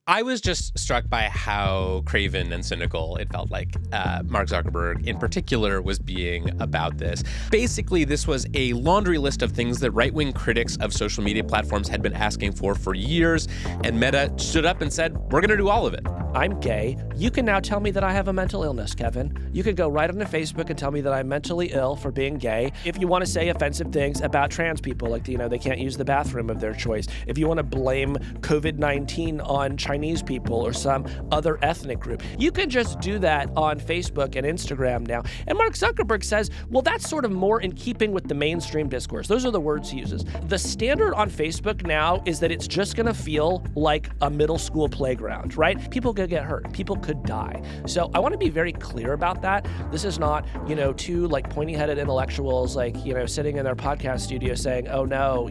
I was just struck by how craven and cynical it felt like Mark Zuckerberg in particular was being about this. Basically, this was a laundry list of things that right-wing critics of social media platforms had been asking for years, and Meta stood up and said, we're going to do all of it. I'm gay. You can now tell me that I have a mental illness, Kevin. You could go right onto Facebook and tell me that I'm mentally ill for being gay. If you want to say offensive things about trans people, like, they can't use the bathroom of their choice. If you want to blame COVID-19 on Chinese people or some other ethnic group, you can just do that on Facebook and Instagram now. And Mark Zuckerberg says, well, that's sort of more in keeping with the mainstream discourse. Those are the words he uses. The standard on Facebook now is that it's just going to feel like a middle school playground, right? People could get hurt. People could die. So I want to be very clear about that. This is not, two pointy-headed intellectuals sitting in their podcast studio saying, oh no,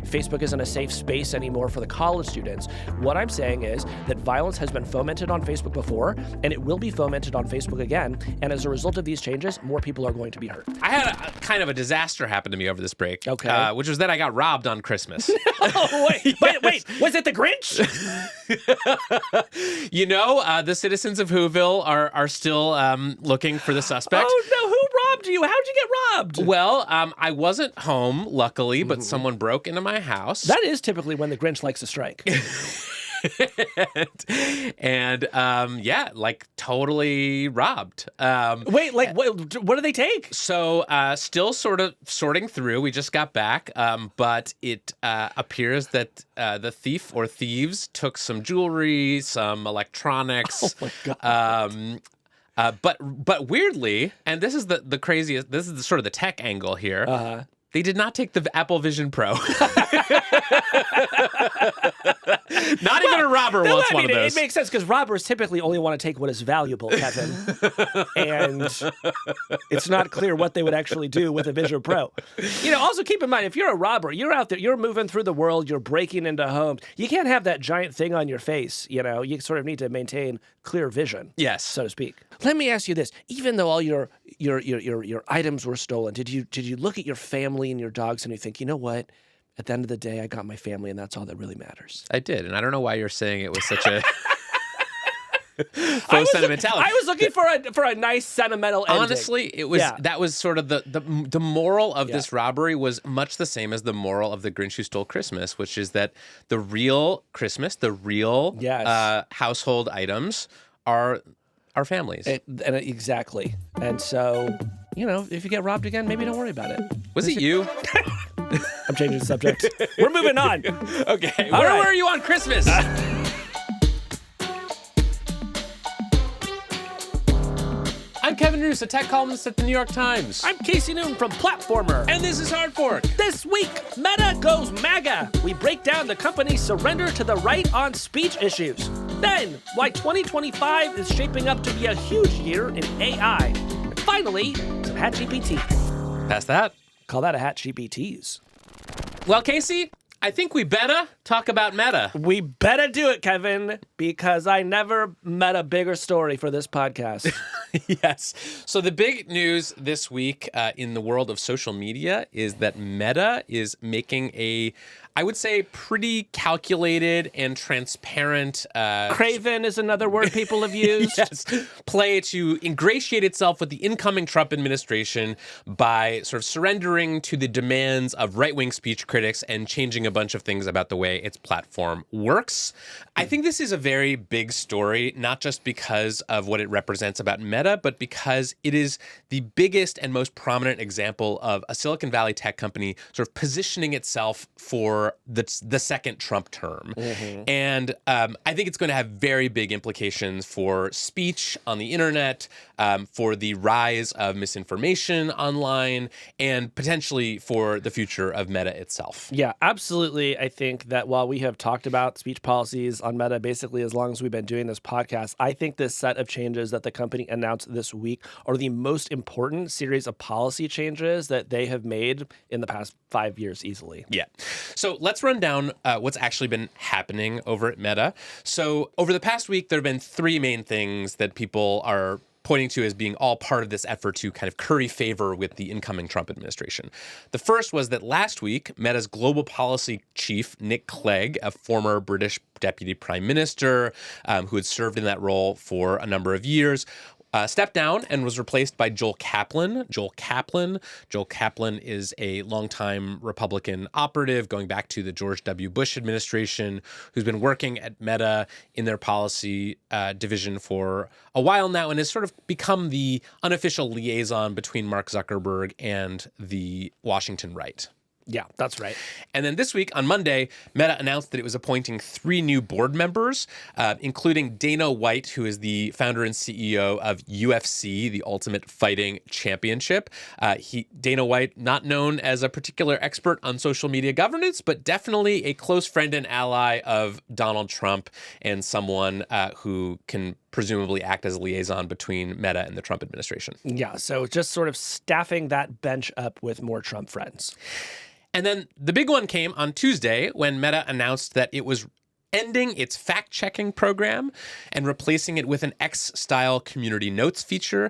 Facebook isn't a safe space anymore for the college students. What I'm saying is that violence has been fomented on Facebook before, and it will be fomented on Facebook again. And as a result of these changes, more people are going to be hurt. I had a kind of a disaster happen to me over this break. Okay. Which was that I got robbed on Christmas. Oh, wait, yes. wait, was it the Grinch? The citizens of Whoville are still looking for the suspect. Oh, no, who robbed you? How'd you get robbed? Well, I wasn't home, luckily, but someone broke into my house. That is typically when the Grinch likes to strike. and totally robbed. Wait, what do they take? So still sort of sorting through. We just got back, but it appears that the thief or thieves took some jewelry, some electronics. Oh my God. But weirdly, and this is the craziest. This is sort of the tech angle here. Uh-huh. They did not take the Apple Vision Pro. Not even a robber wants one of those. It makes sense because robbers typically only want to take what is valuable, Kevin. And it's not clear what they would actually do with a Vision Pro. Also keep in mind, if you're a robber, you're out there, you're moving through the world, you're breaking into homes. You can't have that giant thing on your face. You sort of need to maintain clear vision. Yes. So to speak. Let me ask you this. Even though all your items were stolen, did you look at your family and your dogs and you think, you know what? At the end of the day, I got my family, and that's all that really matters. I did, and I don't know why you're saying it was such a faux sentimentality. I was looking for a nice sentimental ending. Honestly, it was that was sort of the moral of this robbery was much the same as the moral of The Grinch Who Stole Christmas, which is that the real Christmas, the real household items are our families. Exactly. And so, if you get robbed again, maybe don't worry about it. Was it you? I'm changing the subject. We're moving on. Okay. Where were you on Christmas? I'm Kevin Roose, a tech columnist at the New York Times. I'm Casey Newton from Platformer. And this is Hard Fork. This week, Meta goes MAGA. We break down the company's surrender to the right on speech issues. Then, why 2025 is shaping up to be a huge year in AI. And finally, some HatGPT. Pass that. Call that a HatGPTs. Well, Casey, I think we better talk about Meta. We better do it, Kevin, because I never met a bigger story for this podcast. Yes. So the big news this week in the world of social media is that Meta is making I would say, pretty calculated and transparent. Craven is another word people have used. Yes. Play to ingratiate itself with the incoming Trump administration by sort of surrendering to the demands of right-wing speech critics and changing a bunch of things about the way its platform works. I think this is a very big story, not just because of what it represents about Meta, but because it is the biggest and most prominent example of a Silicon Valley tech company sort of positioning itself for the second Trump term. Mm-hmm. And I think it's going to have very big implications for speech on the internet, for the rise of misinformation online, and potentially for the future of Meta itself. Yeah, absolutely. I think that while we have talked about speech policies on Meta basically as long as we've been doing this podcast, I think this set of changes that the company announced this week are the most important series of policy changes that they have made in the past 5 years easily. Yeah. So let's run down what's actually been happening over at Meta. So over the past week, there have been three main things that people are pointing to as being all part of this effort to kind of curry favor with the incoming Trump administration. The first was that last week, Meta's global policy chief, Nick Clegg, a former British deputy prime minister who had served in that role for a number of years, stepped down and was replaced by Joel Kaplan. Joel Kaplan is a longtime Republican operative going back to the George W. Bush administration, who's been working at Meta in their policy division for a while now and has sort of become the unofficial liaison between Mark Zuckerberg and the Washington right. Yeah, that's right. And then this week, on Monday, Meta announced that it was appointing 3 new board members, including Dana White, who is the founder and CEO of UFC, the Ultimate Fighting Championship. Dana White, not known as a particular expert on social media governance, but definitely a close friend and ally of Donald Trump and someone who can presumably act as a liaison between Meta and the Trump administration. Yeah, so just sort of staffing that bench up with more Trump friends. And then the big one came on Tuesday when Meta announced that it was ending its fact-checking program and replacing it with an X-style community notes feature.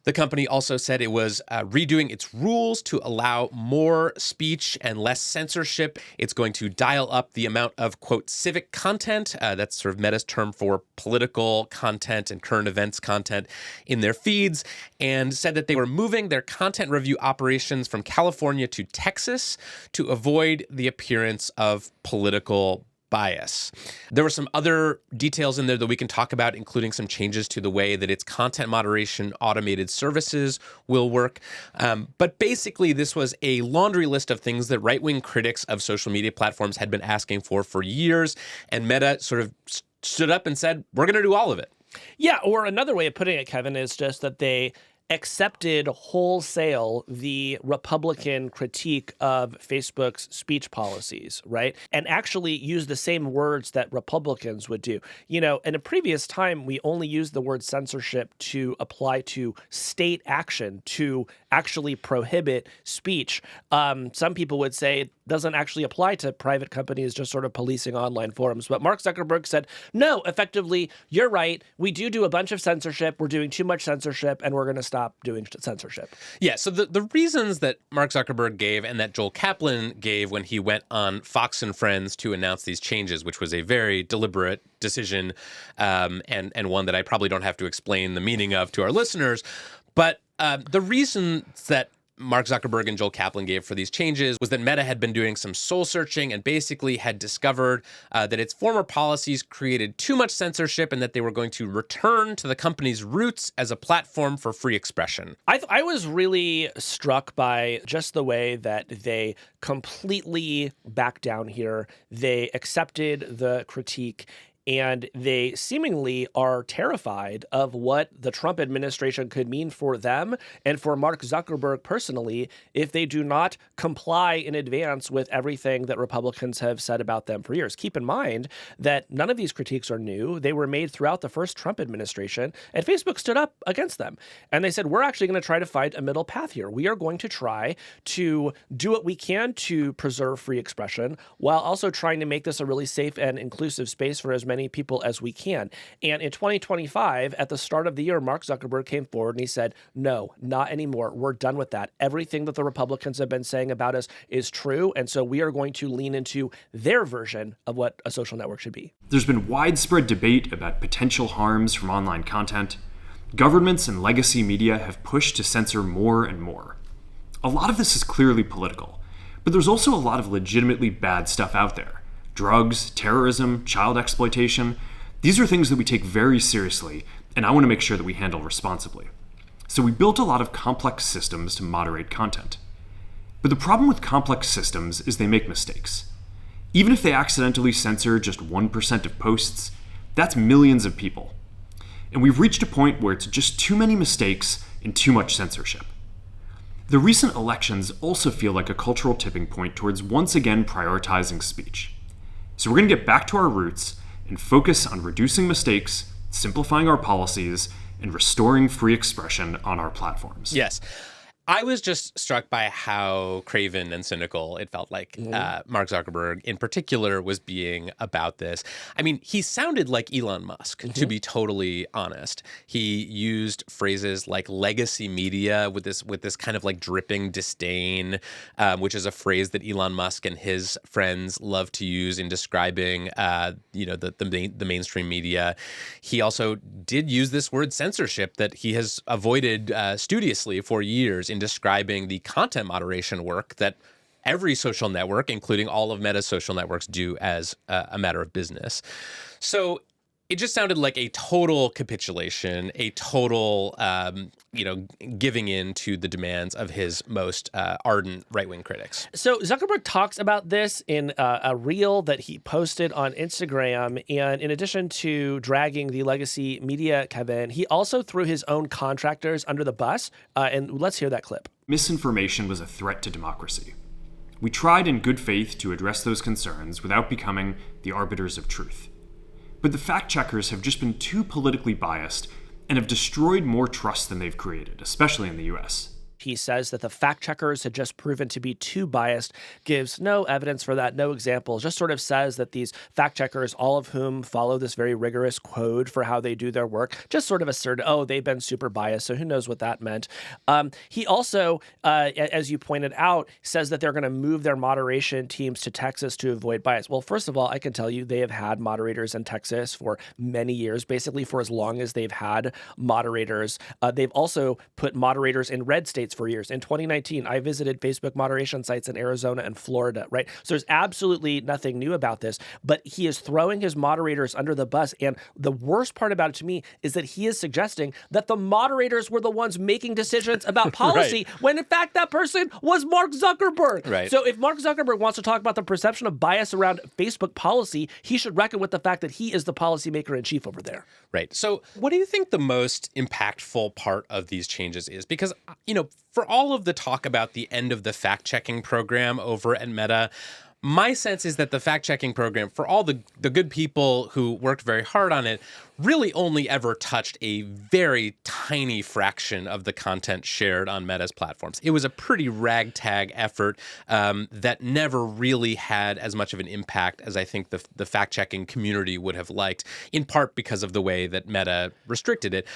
The company also said it was redoing its rules to allow more speech and less censorship. It's going to dial up the amount of, quote, civic content. That's sort of Meta's term for political content and current events content in their feeds, and said that they were moving their content review operations from California to Texas to avoid the appearance of political bias. There were some other details in there that we can talk about, including some changes to the way that its content moderation automated services will work. But basically, this was a laundry list of things that right-wing critics of social media platforms had been asking for years. And Meta sort of stood up and said, we're going to do all of it. Yeah, or another way of putting it, Kevin, is just that they accepted wholesale the Republican critique of Facebook's speech policies, right? And actually used the same words that Republicans would do. You know, in a previous time, we only used the word censorship to apply to state action, to actually prohibit speech. Some people would say it doesn't actually apply to private companies just sort of policing online forums. But Mark Zuckerberg said, no, effectively, you're right. We do a bunch of censorship. We're doing too much censorship, and we're going to stop doing censorship. Yeah, so the reasons that Mark Zuckerberg gave and that Joel Kaplan gave when he went on Fox and Friends to announce these changes, which was a very deliberate decision and one that I probably don't have to explain the meaning of to our listeners, but the reasons that Mark Zuckerberg and Joel Kaplan gave for these changes was that Meta had been doing some soul searching and basically had discovered that its former policies created too much censorship and that they were going to return to the company's roots as a platform for free expression. I was really struck by just the way that they completely backed down here. They accepted the critique. And they seemingly are terrified of what the Trump administration could mean for them and for Mark Zuckerberg personally if they do not comply in advance with everything that Republicans have said about them for years. Keep in mind that none of these critiques are new. They were made throughout the first Trump administration, and Facebook stood up against them. And they said, we're actually going to try to find a middle path here. We are going to try to do what we can to preserve free expression while also trying to make this a really safe and inclusive space for as many people as we can. And in 2025, at the start of the year, Mark Zuckerberg came forward and he said, no, not anymore. We're done with that. Everything that the Republicans have been saying about us is true. And so we are going to lean into their version of what a social network should be. There's been widespread debate about potential harms from online content. Governments and legacy media have pushed to censor more and more. A lot of this is clearly political, but there's also a lot of legitimately bad stuff out there. Drugs, terrorism, child exploitation. These are things that we take very seriously, and I want to make sure that we handle responsibly. So we built a lot of complex systems to moderate content. But the problem with complex systems is they make mistakes. Even if they accidentally censor just 1% of posts, that's millions of people. And we've reached a point where it's just too many mistakes and too much censorship. The recent elections also feel like a cultural tipping point towards once again prioritizing speech. So we're going to get back to our roots and focus on reducing mistakes, simplifying our policies, and restoring free expression on our platforms. Yes. I was just struck by how craven and cynical it felt like Mark Zuckerberg in particular was being about this. I mean, he sounded like Elon Musk, to be totally honest. He used phrases like legacy media with this kind of like dripping disdain, which is a phrase that Elon Musk and his friends love to use in describing the mainstream media. He also did use this word censorship that he has avoided studiously for years in describing the content moderation work that every social network, including all of Meta's social networks, do as a matter of business. So it just sounded like a total capitulation, a total, giving in to the demands of his most ardent right-wing critics. So Zuckerberg talks about this in a reel that he posted on Instagram. And in addition to dragging the legacy media, Kevin, he also threw his own contractors under the bus. And let's hear that clip. Misinformation was a threat to democracy. We tried in good faith to address those concerns without becoming the arbiters of truth. But the fact-checkers have just been too politically biased and have destroyed more trust than they've created, especially in the US. He says that the fact checkers had just proven to be too biased, gives no evidence for that, no examples, just sort of says that these fact checkers, all of whom follow this very rigorous code for how they do their work, just sort of asserted, they've been super biased, so who knows what that meant. He also, as you pointed out, says that they're going to move their moderation teams to Texas to avoid bias. Well, first of all, I can tell you they have had moderators in Texas for many years, basically for as long as they've had moderators. They've also put moderators in red states for years. In 2019, I visited Facebook moderation sites in Arizona and Florida, right? So there's absolutely nothing new about this, but he is throwing his moderators under the bus. And the worst part about it to me is that he is suggesting that the moderators were the ones making decisions about policy when in fact that person was Mark Zuckerberg. Right. So if Mark Zuckerberg wants to talk about the perception of bias around Facebook policy, he should reckon with the fact that he is the policymaker in chief over there. Right. So what do you think the most impactful part of these changes is? Because, for all of the talk about the end of the fact-checking program over at Meta, my sense is that the fact-checking program, for all the good people who worked very hard on it, really only ever touched a very tiny fraction of the content shared on Meta's platforms. It was a pretty ragtag effort that never really had as much of an impact as I think the fact-checking community would have liked, in part because of the way that Meta restricted it.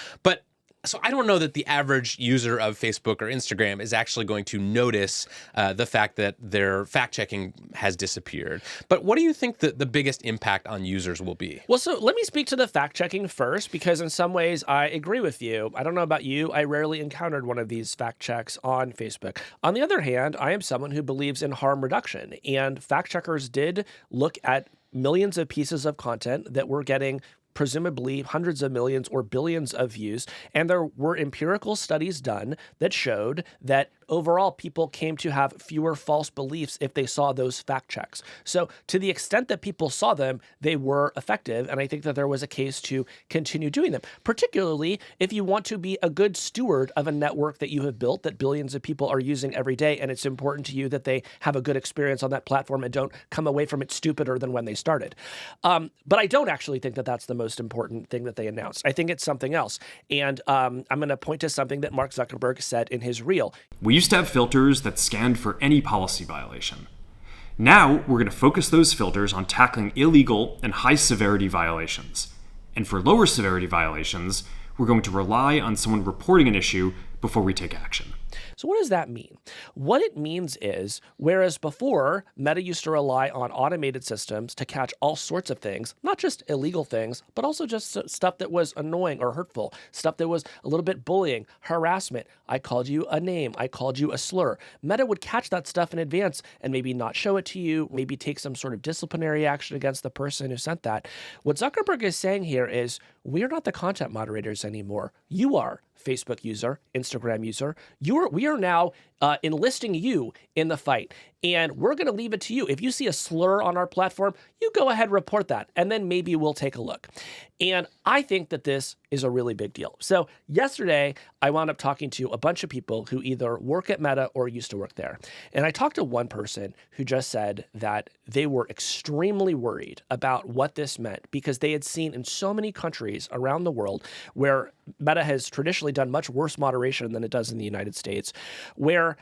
So I don't know that the average user of Facebook or Instagram is actually going to notice the fact that their fact-checking has disappeared. But what do you think the biggest impact on users will be? Well, so let me speak to the fact-checking first, because in some ways I agree with you. I don't know about you. I rarely encountered one of these fact-checks on Facebook. On the other hand, I am someone who believes in harm reduction, and fact-checkers did look at millions of pieces of content that were getting presumably hundreds of millions or billions of views. And there were empirical studies done that showed that overall people came to have fewer false beliefs if they saw those fact checks. So to the extent that people saw them, they were effective. And I think that there was a case to continue doing them, particularly if you want to be a good steward of a network that you have built that billions of people are using every day. And it's important to you that they have a good experience on that platform and don't come away from it stupider than when they started. But I don't actually think that that's the most important thing that they announced. I think it's something else. And I'm going to point to something that Mark Zuckerberg said in his reel. We used to have filters that scanned for any policy violation. Now we're going to focus those filters on tackling illegal and high-severity violations. And for lower severity violations, we're going to rely on someone reporting an issue before we take action. So what does that mean? What it means is, whereas before, Meta used to rely on automated systems to catch all sorts of things, not just illegal things, but also just stuff that was annoying or hurtful, stuff that was a little bit bullying, harassment. I called you a name. I called you a slur. Meta would catch that stuff in advance and maybe not show it to you, maybe take some sort of disciplinary action against the person who sent that. What Zuckerberg is saying here is, we're not the content moderators anymore. You are, Facebook user, Instagram user. We are now enlisting you in the fight. And we're going to leave it to you. If you see a slur on our platform, you go ahead and report that, and then maybe we'll take a look. And I think that this is a really big deal. So yesterday, I wound up talking to a bunch of people who either work at Meta or used to work there. And I talked to one person who just said that they were extremely worried about what this meant because they had seen in so many countries around the world where Meta has traditionally done much worse moderation than it does in the United States, where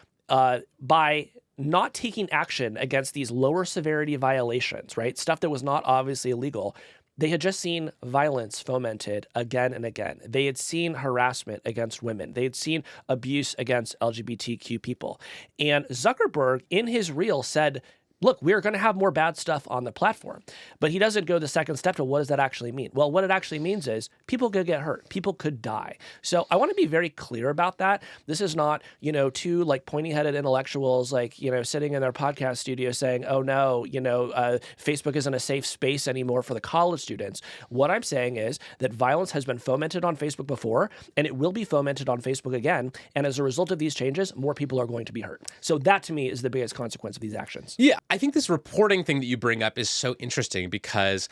by not taking action against these lower severity violations, right? Stuff that was not obviously illegal. They had just seen violence fomented again and again. They had seen harassment against women. They had seen abuse against LGBTQ people. And Zuckerberg, in his reel, said, look, we're going to have more bad stuff on the platform. But he doesn't go the second step to what does that actually mean? Well, what it actually means is people could get hurt. People could die. So I want to be very clear about that. This is not, two like pointy-headed intellectuals like, sitting in their podcast studio saying, oh no, Facebook isn't a safe space anymore for the college students. What I'm saying is that violence has been fomented on Facebook before, and it will be fomented on Facebook again. And as a result of these changes, more people are going to be hurt. So that to me is the biggest consequence of these actions. Yeah. I think this reporting thing that you bring up is so interesting because,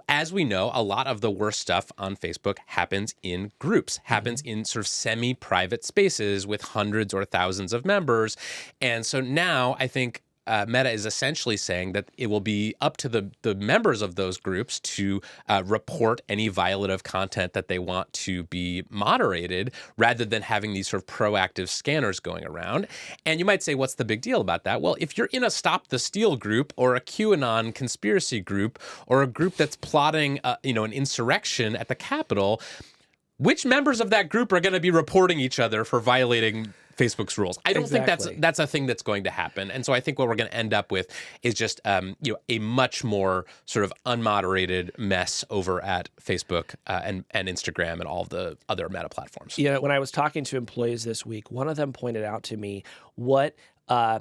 as we know, a lot of the worst stuff on Facebook happens in groups, happens in sort of semi-private spaces with hundreds or thousands of members. And so now I think Meta is essentially saying that it will be up to the members of those groups to report any violative content that they want to be moderated rather than having these sort of proactive scanners going around. And you might say, what's the big deal about that? Well, if you're in a Stop the Steal group or a QAnon conspiracy group or a group that's plotting, an insurrection at the Capitol, which members of that group are going to be reporting each other for violating Facebook's rules? I don't think that's a thing that's going to happen. And so I think what we're going to end up with is just a much more sort of unmoderated mess over at Facebook and Instagram and all of the other Meta platforms. When I was talking to employees this week, one of them pointed out to me what a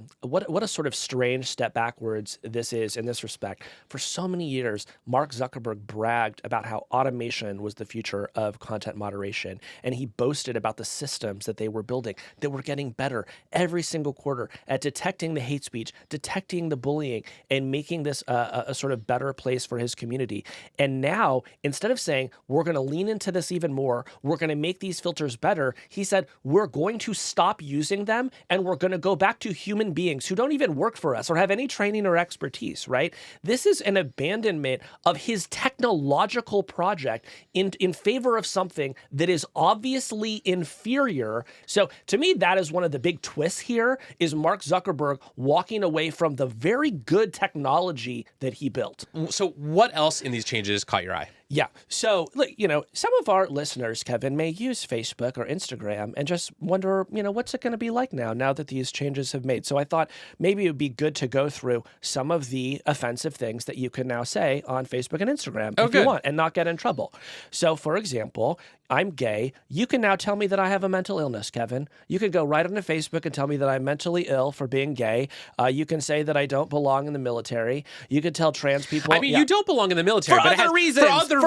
sort of strange step backwards this is in this respect. For so many years, Mark Zuckerberg bragged about how automation was the future of content moderation. And he boasted about the systems that they were building that were getting better every single quarter at detecting the hate speech, detecting the bullying, and making this a sort of better place for his community. And now, instead of saying, we're going to lean into this even more, we're going to make these filters better, he said, we're going to stop using them and we're going to go back to human beings who don't even work for us or have any training or expertise, right? This is an abandonment of his technological project in favor of something that is obviously inferior. So to me, that is one of the big twists here, is Mark Zuckerberg walking away from the very good technology that he built. So what else in these changes caught your eye? Yeah. So, look, some of our listeners, Kevin, may use Facebook or Instagram and just wonder, what's it going to be like now that these changes have made? So I thought maybe it would be good to go through some of the offensive things that you can now say on Facebook and Instagram if you want and not get in trouble. So, for example, I'm gay. You can now tell me that I have a mental illness, Kevin. You can go right onto Facebook and tell me that I'm mentally ill for being gay. You can say that I don't belong in the military. You can tell trans people. I mean, you don't belong in the military, for but other reasons. For other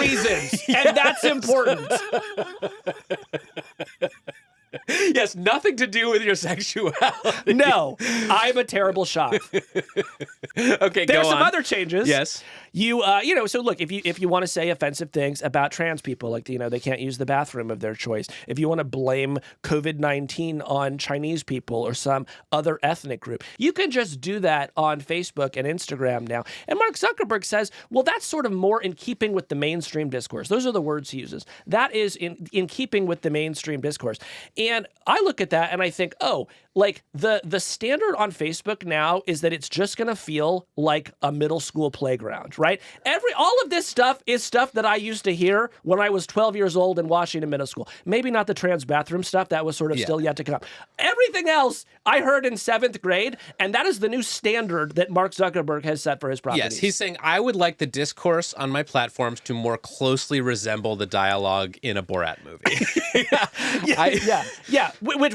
reasons. And that's important. Yes, nothing to do with your sexuality. No, I'm a terrible shot. Okay, There's go some on. other changes. Yes. So look, if you want to say offensive things about trans people, like, they can't use the bathroom of their choice. If you want to blame COVID-19 on Chinese people or some other ethnic group, you can just do that on Facebook and Instagram now. And Mark Zuckerberg says, well, that's sort of more in keeping with the mainstream discourse. Those are the words he uses. That is in keeping with the mainstream discourse. And I look at that and I think, like the standard on Facebook now is that it's just going to feel like a middle school playground, right? All of this stuff is stuff that I used to hear when I was 12 years old in Washington Middle School. Maybe not the trans bathroom stuff. That was sort of still yet to come. Everything else I heard in 7th grade, and that is the new standard that Mark Zuckerberg has set for his properties. Yes, he's saying, I would like the discourse on my platforms to more closely resemble the dialogue in a Borat movie.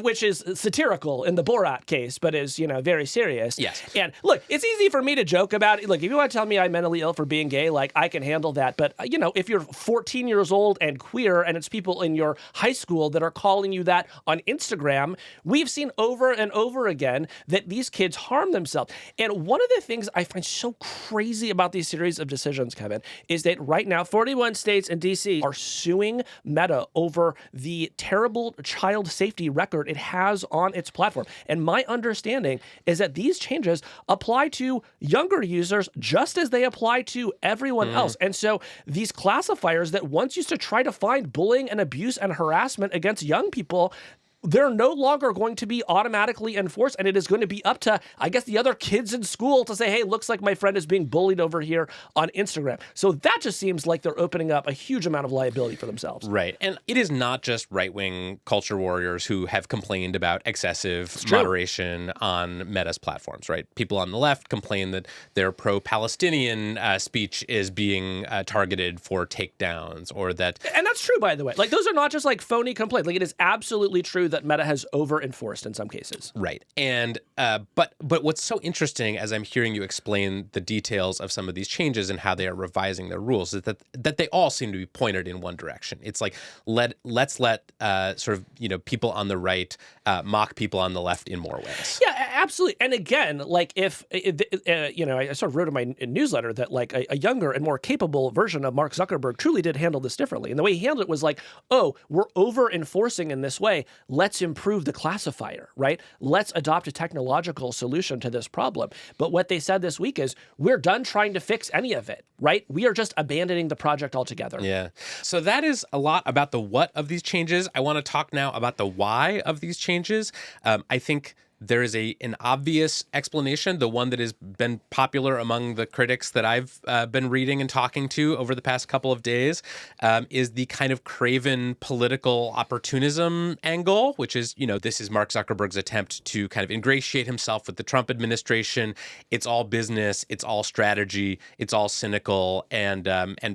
Which is satirical in the Borat case, but is, very serious. Yes. And look, it's easy for me to joke about it. Look, if you want to tell me I'm mentally ill ill for being gay, like, I can handle that. But, if you're 14 years old and queer and it's people in your high school that are calling you that on Instagram, we've seen over and over again that these kids harm themselves. And one of the things I find so crazy about these series of decisions, Kevin, is that right now 41 states and DC are suing Meta over the terrible child safety record it has on its platform. And my understanding is that these changes apply to younger users just as they apply to everyone else. And so these classifiers that once used to try to find bullying and abuse and harassment against young people, they're no longer going to be automatically enforced, and it is going to be up to, I guess, the other kids in school to say, hey, looks like my friend is being bullied over here on Instagram. So that just seems like they're opening up a huge amount of liability for themselves. Right. And it is not just right-wing culture warriors who have complained about excessive moderation on Meta's platforms, right? People on the left complain that their pro-Palestinian speech is being targeted for takedowns, or that... And that's true, by the way. Like, those are not just like phony complaints. Like, it is absolutely true that Meta has over-enforced in some cases. Right. And but what's so interesting as I'm hearing you explain the details of some of these changes and how they are revising their rules is that they all seem to be pointed in one direction. It's like let's let sort of people on the right mock people on the left in more ways. Yeah, absolutely. And again, like if I sort of wrote in my newsletter that like a younger and more capable version of Mark Zuckerberg truly did handle this differently. And the way he handled it was like, oh, we're over-enforcing in this way. Let's improve the classifier, right? Let's adopt a technological solution to this problem. But what they said this week is, we're done trying to fix any of it, right? We are just abandoning the project altogether. Yeah. So that is a lot about the what of these changes. I want to talk now about the why of these changes. I think there is an obvious explanation, the one that has been popular among the critics that I've been reading and talking to over the past couple of days, is the kind of craven political opportunism angle, which is, this is Mark Zuckerberg's attempt to kind of ingratiate himself with the Trump administration. It's all business, it's all strategy, it's all cynical, and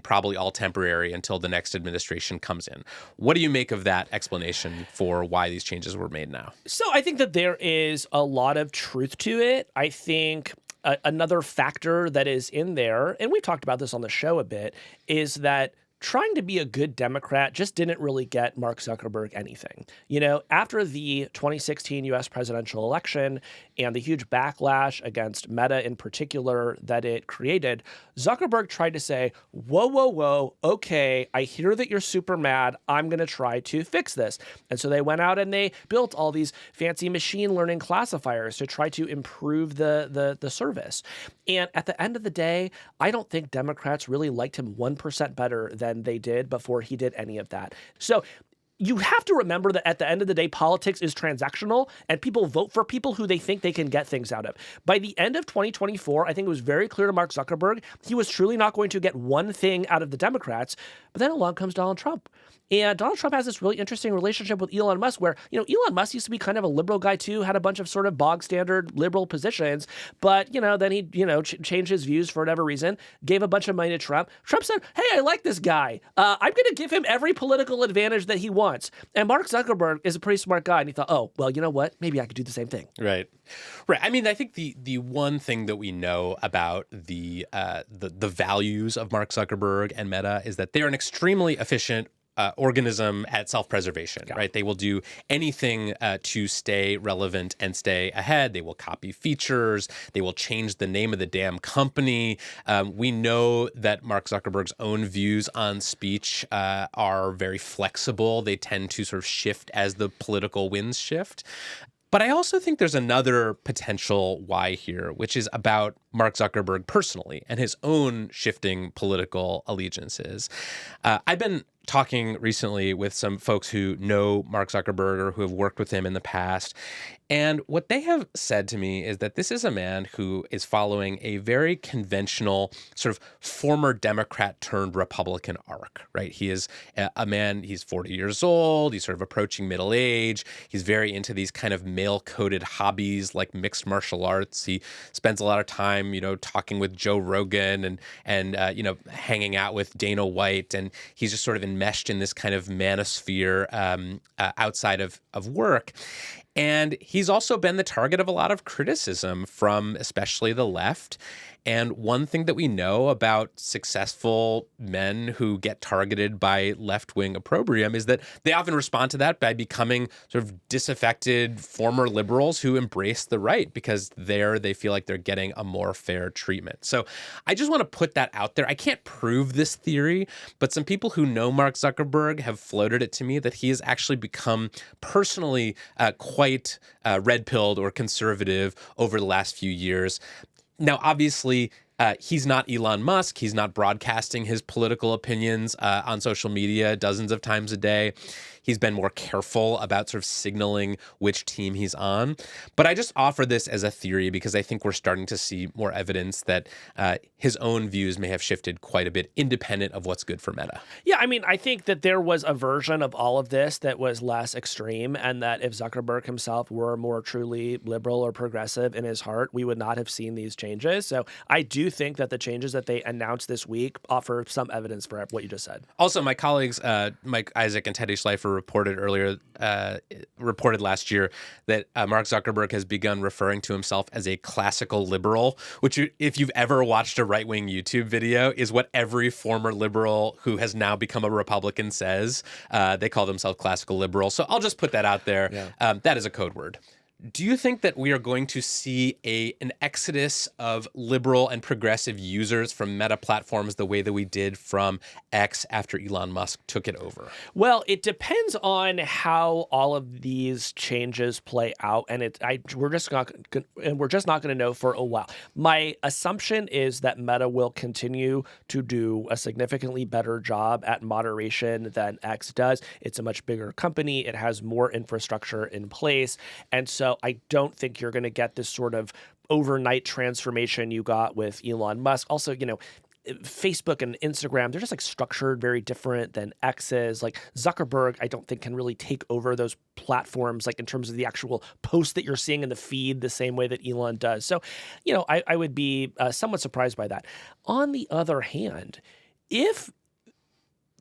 probably all temporary until the next administration comes in. What do you make of that explanation for why these changes were made now? So I think that there is a lot of truth to it. I think another factor that is in there, and we've talked about this on the show a bit, is that trying to be a good Democrat just didn't really get Mark Zuckerberg anything. After the 2016 U.S. presidential election and the huge backlash against Meta in particular that it created, Zuckerberg tried to say, whoa, okay, I hear that you're super mad. I'm going to try to fix this. And so they went out and they built all these fancy machine learning classifiers to try to improve the service. And at the end of the day, I don't think Democrats really liked him 1% better than they did before he did any of that. So you have to remember that at the end of the day, politics is transactional, and people vote for people who they think they can get things out of. By the end of 2024, I think it was very clear to Mark Zuckerberg he was truly not going to get one thing out of the Democrats. But then along comes Donald Trump. And Donald Trump has this really interesting relationship with Elon Musk where, Elon Musk used to be kind of a liberal guy too, had a bunch of sort of bog standard liberal positions, but, then he, changed his views for whatever reason, gave a bunch of money to Trump. Trump said, hey, I like this guy. I'm going to give him every political advantage that he wants. And Mark Zuckerberg is a pretty smart guy. And he thought, oh, well, you know what? Maybe I could do the same thing. Right. I mean, I think the one thing that we know about the values of Mark Zuckerberg and Meta is that they're an extremely efficient organism at self-preservation, right? They will do anything to stay relevant and stay ahead. They will copy features. They will change the name of the damn company. We know that Mark Zuckerberg's own views on speech are very flexible. They tend to sort of shift as the political winds shift. But I also think there's another potential why here, which is about Mark Zuckerberg personally and his own shifting political allegiances. I've been talking recently with some folks who know Mark Zuckerberg or who have worked with him in the past. And what they have said to me is that this is a man who is following a very conventional sort of former Democrat turned Republican arc, right? He is a man, he's 40 years old, he's sort of approaching middle age. He's very into these kind of male-coded hobbies like mixed martial arts. He spends a lot of time, talking with Joe Rogan and hanging out with Dana White. And he's just sort of enmeshed in this kind of manosphere outside of work. And he's also been the target of a lot of criticism from especially the left. And one thing that we know about successful men who get targeted by left-wing opprobrium is that they often respond to that by becoming sort of disaffected former liberals who embrace the right because there they feel like they're getting a more fair treatment. So I just want to put that out there. I can't prove this theory, but some people who know Mark Zuckerberg have floated it to me that he has actually become personally quite red-pilled or conservative over the last few years. Now, obviously, he's not Elon Musk. He's not broadcasting his political opinions on social media dozens of times a day. He's been more careful about sort of signaling which team he's on. But I just offer this as a theory because I think we're starting to see more evidence that his own views may have shifted quite a bit independent of what's good for Meta. Yeah, I mean, I think that there was a version of all of this that was less extreme, and that if Zuckerberg himself were more truly liberal or progressive in his heart, we would not have seen these changes. So I do think that the changes that they announced this week offer some evidence for what you just said. Also, my colleagues, Mike Isaac and Teddy Schleifer, reported last year that Mark Zuckerberg has begun referring to himself as a classical liberal, which, if you've ever watched a right-wing YouTube video, is what every former liberal who has now become a Republican says. They call themselves classical liberal. So I'll just put that out there. Yeah. That is a code word. Do you think that we are going to see an exodus of liberal and progressive users from Meta platforms the way that we did from X after Elon Musk took it over? Well, it depends on how all of these changes play out, and we're just not going to know for a while. My assumption is that Meta will continue to do a significantly better job at moderation than X does. It's a much bigger company. It has more infrastructure in place, and so I don't think you're going to get this sort of overnight transformation you got with Elon Musk. Also, Facebook and Instagram, they're just like structured very different than X is. Like Zuckerberg, I don't think can really take over those platforms, like in terms of the actual posts that you're seeing in the feed the same way that Elon does. So, I would be somewhat surprised by that. On the other hand, if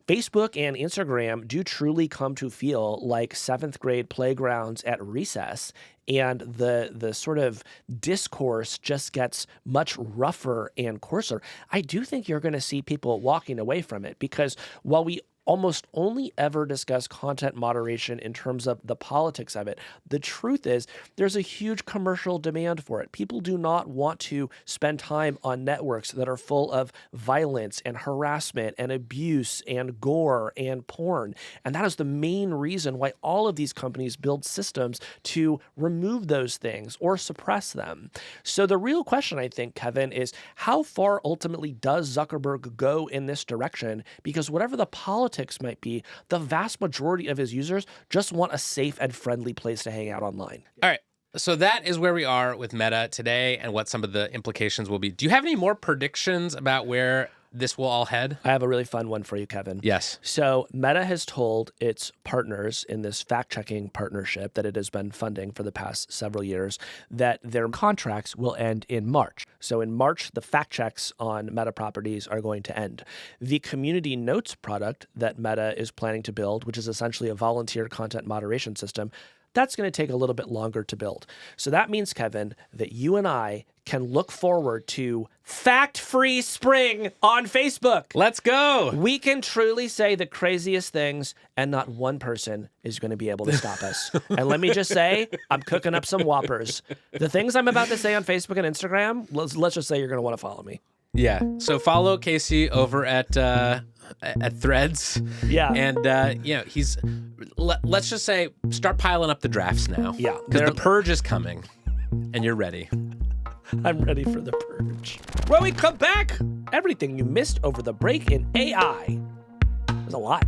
Facebook and Instagram do truly come to feel like seventh grade playgrounds at recess, and the sort of discourse just gets much rougher and coarser, I do think you're going to see people walking away from it, because while we almost only ever discuss content moderation in terms of the politics of it, the truth is there's a huge commercial demand for it. People do not want to spend time on networks that are full of violence and harassment and abuse and gore and porn. And that is the main reason why all of these companies build systems to remove those things or suppress them. So the real question, I think, Kevin, is how far ultimately does Zuckerberg go in this direction? Because whatever the politics might be, the vast majority of his users just want a safe and friendly place to hang out online. All right. So that is where we are with Meta today and what some of the implications will be. Do you have any more predictions about where this will all head? I have a really fun one for you, Kevin. Yes. So Meta has told its partners in this fact-checking partnership that it has been funding for the past several years that their contracts will end in March. So in March, the fact checks on Meta properties are going to end. The Community Notes product that Meta is planning to build, which is essentially a volunteer content moderation system, that's going to take a little bit longer to build. So that means, Kevin, that you and I can look forward to fact-free spring on Facebook. Let's go. We can truly say the craziest things, and not one person is going to be able to stop us. And let me just say, I'm cooking up some whoppers. The things I'm about to say on Facebook and Instagram, let's just say you're going to want to follow me. Yeah. So follow Casey over at Threads. Yeah. And he's let's just say start piling up the drafts now. Yeah. Because the purge is coming, and you're ready. I'm ready for the purge. When we come back, everything you missed over the break in AI. There's a lot.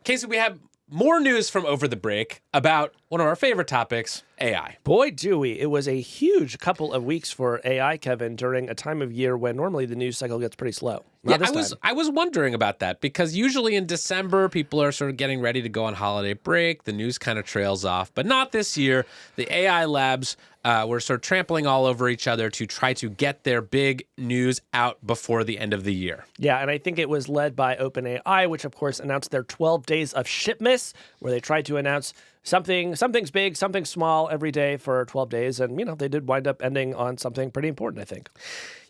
Casey, we have more news from over the break about one of our favorite topics, AI. Boy, do we. It was a huge couple of weeks for AI, Kevin, during a time of year when normally the news cycle gets pretty slow. Yeah, I was wondering about that because usually in December, people are sort of getting ready to go on holiday break. The news kind of trails off, but not this year. The AI labs were sort of trampling all over each other to try to get their big news out before the end of the year. Yeah, and I think it was led by OpenAI, which of course announced their 12 days of shipmas, where they tried to announce something's big, something small every day for 12 days. And, they did wind up ending on something pretty important, I think.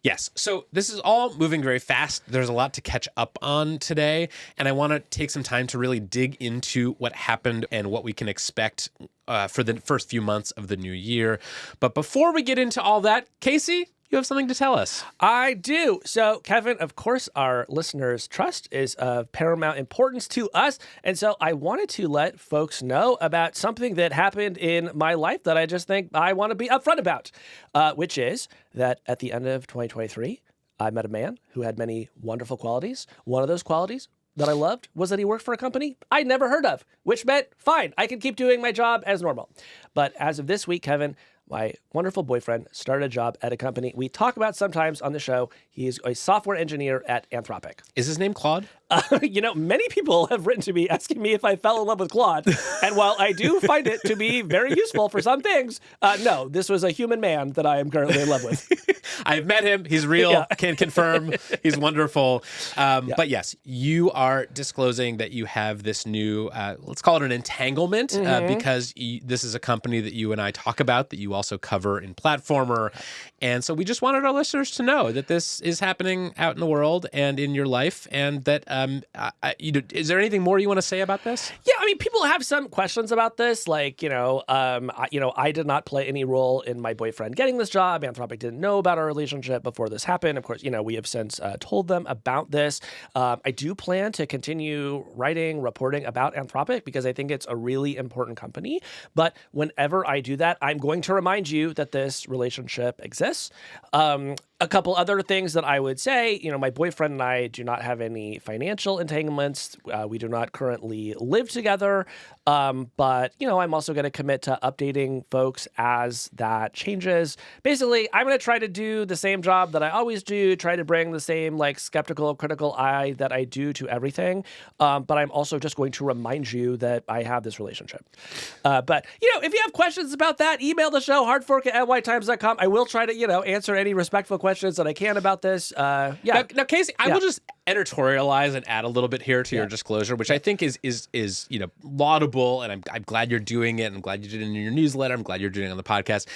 Yes. So this is all moving very fast. There's a lot to catch up on today. And I want to take some time to really dig into what happened and what we can expect for the first few months of the new year. But before we get into all that, Casey, you have something to tell us. I do. So, Kevin, of course, our listeners' trust is of paramount importance to us. And so I wanted to let folks know about something that happened in my life that I just think I want to be upfront about, which is that at the end of 2023, I met a man who had many wonderful qualities. One of those qualities that I loved was that he worked for a company I'd never heard of, which meant, fine, I could keep doing my job as normal. But as of this week, Kevin, my wonderful boyfriend started a job at a company we talk about sometimes on the show. He's a software engineer at Anthropic. Is his name Claude? Many people have written to me asking me if I fell in love with Claude. And while I do find it to be very useful for some things, no, this was a human man that I am currently in love with. I've met him. He's real. Can confirm. He's wonderful. But yes, you are disclosing that you have this new, let's call it an entanglement, because this is a company that you and I talk about, that you also cover in Platformer. And so we just wanted our listeners to know that this is happening out in the world and in your life, and that is there anything more you want to say about this? Yeah, people have some questions about this. Like, I did not play any role in my boyfriend getting this job. Anthropic didn't know about our relationship before this happened. Of course, we have since told them about this. I do plan to continue writing, reporting about Anthropic because I think it's a really important company. But whenever I do that, I'm going to remind you that this relationship exists. A couple other things that I would say, my boyfriend and I do not have any financial entanglements. We do not currently live together. But, I'm also going to commit to updating folks as that changes. Basically, I'm going to try to do the same job that I always do, try to bring the same skeptical, critical eye that I do to everything. But I'm also just going to remind you that I have this relationship. But, if you have questions about that, email the show, hardfork@nytimes.com. I will try to, answer any respectful questions that I can about this. Now, Casey, I will just editorialize and add a little bit here to your disclosure, which I think is laudable, and I'm glad you're doing it. I'm glad you did it in your newsletter. I'm glad you're doing it on the podcast.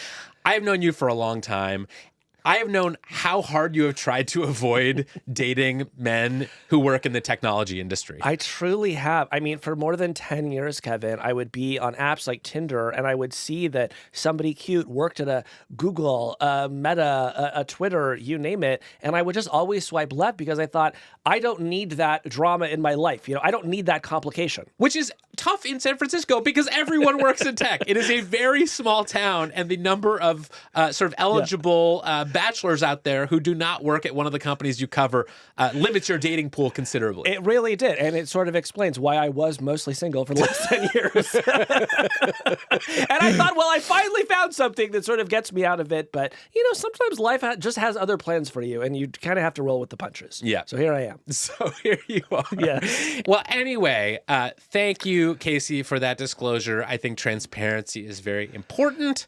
I have known you for a long time. I have known how hard you have tried to avoid dating men who work in the technology industry. I truly have. For more than 10 years, Kevin, I would be on apps like Tinder, and I would see that somebody cute worked at a Google, a Meta, a Twitter, you name it, and I would just always swipe left because I thought, I don't need that drama in my life. I don't need that complication. Which is tough in San Francisco because everyone works in tech. It is a very small town, and the number of sort of eligible bachelors out there who do not work at one of the companies you cover limits your dating pool considerably. It really did, and it sort of explains why I was mostly single for the last 10 years. And I thought, well, I finally found something that sort of gets me out of it, but, sometimes life just has other plans for you, and you kind of have to roll with the punches. Yeah. So here I am. So here you are. Yeah. Well, anyway, thank you, Casey, for that disclosure. I think transparency is very important.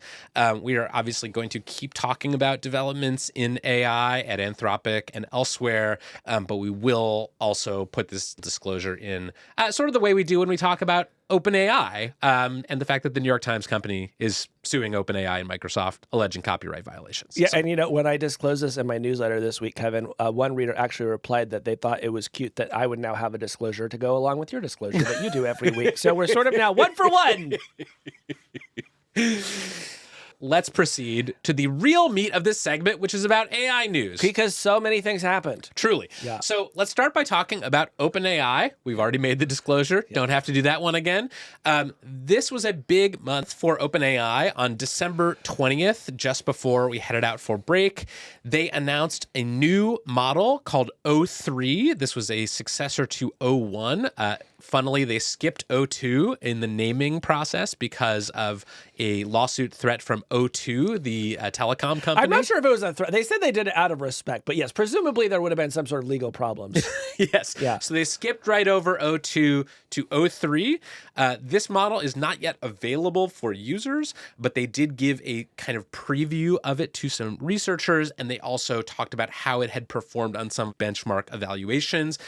We are obviously going to keep talking about developments in AI at Anthropic and elsewhere, but we will also put this disclosure in sort of the way we do when we talk about OpenAI and the fact that the New York Times company is suing OpenAI and Microsoft alleging copyright violations. Yeah, so. And when I disclosed this in my newsletter this week, Kevin, one reader actually replied that they thought it was cute that I would now have a disclosure to go along with your disclosure that you do every week. So we're sort of now one for one. let's proceed to the real meat of this segment, which is about AI news. Because so many things happened. Truly. Yeah. So let's start by talking about OpenAI. We've already made the disclosure. Don't have to do that one again. This was a big month for OpenAI. On December 20th, just before we headed out for break, they announced a new model called O3. This was a successor to O1. Funnily, they skipped O2 in the naming process because of a lawsuit threat from O2, the telecom company. I'm not sure if it was a threat. They said they did it out of respect, but yes, presumably there would have been some sort of legal problems. Yes. Yeah. So they skipped right over O2 to O3. This model is not yet available for users, but they did give a kind of preview of it to some researchers, and they also talked about how it had performed on some benchmark evaluations.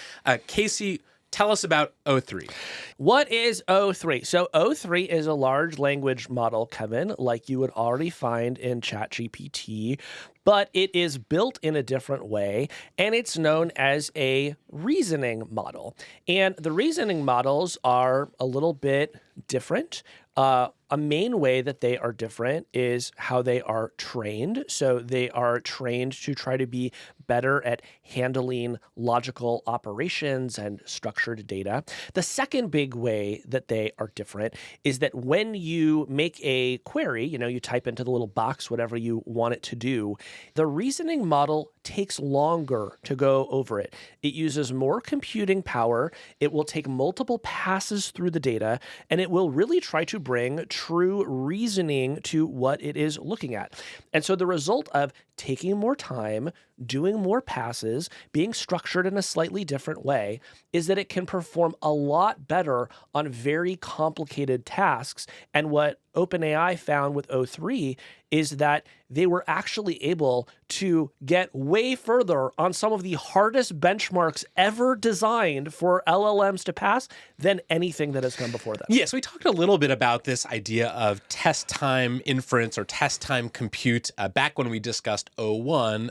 Casey, tell us about O3. What is O3? So O3 is a large language model, Kevin, like you would already find in ChatGPT, but it is built in a different way, and it's known as a reasoning model. And the reasoning models are a little bit different. A main way that they are different is how they are trained. So they are trained to try to be better at handling logical operations and structured data. The second big way that they are different is that when you make a query, you type into the little box whatever you want it to do, the reasoning model takes longer to go over it. It uses more computing power. It will take multiple passes through the data, and it will really try to bring true reasoning to what it is looking at. And so the result of taking more time, doing more passes, being structured in a slightly different way, is that it can perform a lot better on very complicated tasks. And what OpenAI found with O3 is that they were actually able to get way further on some of the hardest benchmarks ever designed for LLMs to pass than anything that has come before them. Yes, we talked a little bit about this idea of test time inference or test time compute back when we discussed O1,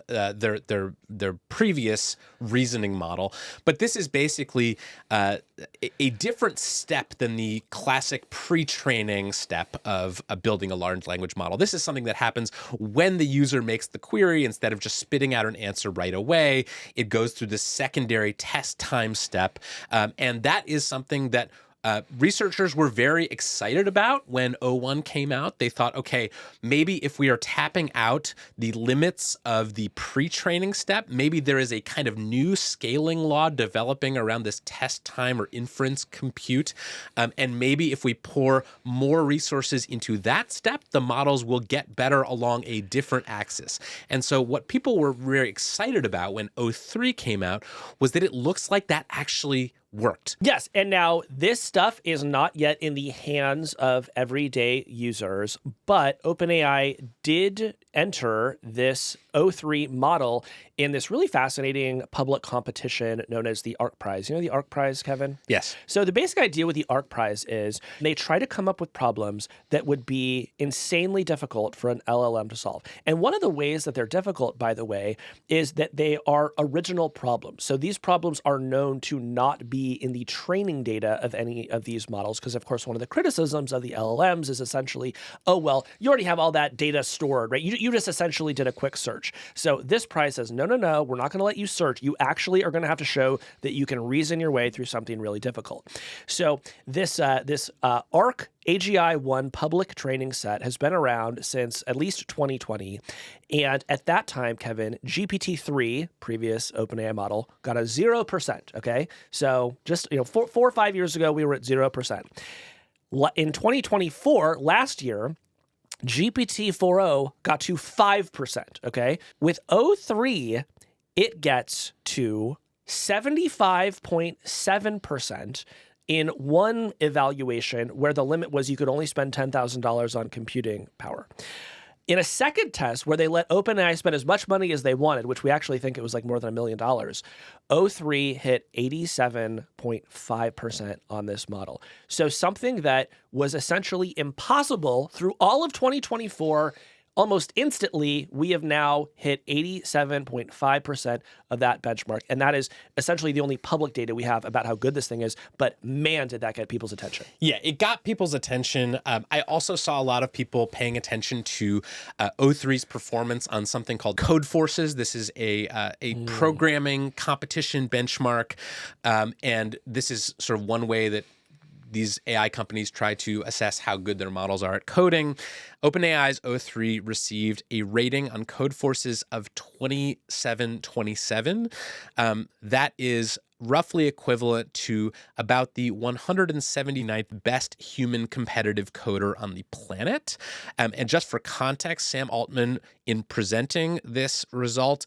their previous reasoning model. But this is basically a different step than the classic pre-training step of building a large language model. This is something that happens when the user makes the query. Instead of just spitting out an answer right away, it goes through this secondary test time step. And that is something that researchers were very excited about when O1 came out. They thought, okay, maybe if we are tapping out the limits of the pre-training step, maybe there is a kind of new scaling law developing around this test time or inference compute. And maybe if we pour more resources into that step, the models will get better along a different axis. And so what people were very excited about when O3 came out was that it looks like that actually worked. Yes, and now this stuff is not yet in the hands of everyday users, but OpenAI did enter this O3 model in this really fascinating public competition known as the ARC Prize. You know the ARC Prize, Kevin? Yes. So the basic idea with the ARC Prize is they try to come up with problems that would be insanely difficult for an LLM to solve. And one of the ways that they're difficult, by the way, is that they are original problems. So these problems are known to not be in the training data of any of these models, because of course one of the criticisms of the LLMs is essentially, oh, well, you already have all that data stored, right? You just essentially did a quick search. So this prize says, no, we're not going to let you search. You actually are going to have to show that you can reason your way through something really difficult. So this ARC AGI-1 public training set has been around since at least 2020. And at that time, Kevin, GPT-3, previous OpenAI model, got a 0%, okay? So just 4 or 5 years ago, we were at 0%. In 2024, last year, GPT-4o got to 5%, okay? With O3, it gets to 75.7% in one evaluation where the limit was you could only spend $10,000 on computing power. In a second test where they let OpenAI spend as much money as they wanted, which we actually think it was like more than $1 million, O3 hit 87.5% on this model. So something that was essentially impossible through all of 2024, almost instantly, we have now hit 87.5% of that benchmark. And that is essentially the only public data we have about how good this thing is. But man, did that get people's attention. Yeah, it got people's attention. I also saw a lot of people paying attention to O3's performance on something called Code Forces. This is a programming competition benchmark. And this is sort of one way that these AI companies try to assess how good their models are at coding. OpenAI's O3 received a rating on Code Forces of 2727. That is roughly equivalent to about the 179th best human competitive coder on the planet. And just for context, Sam Altman, in presenting this result,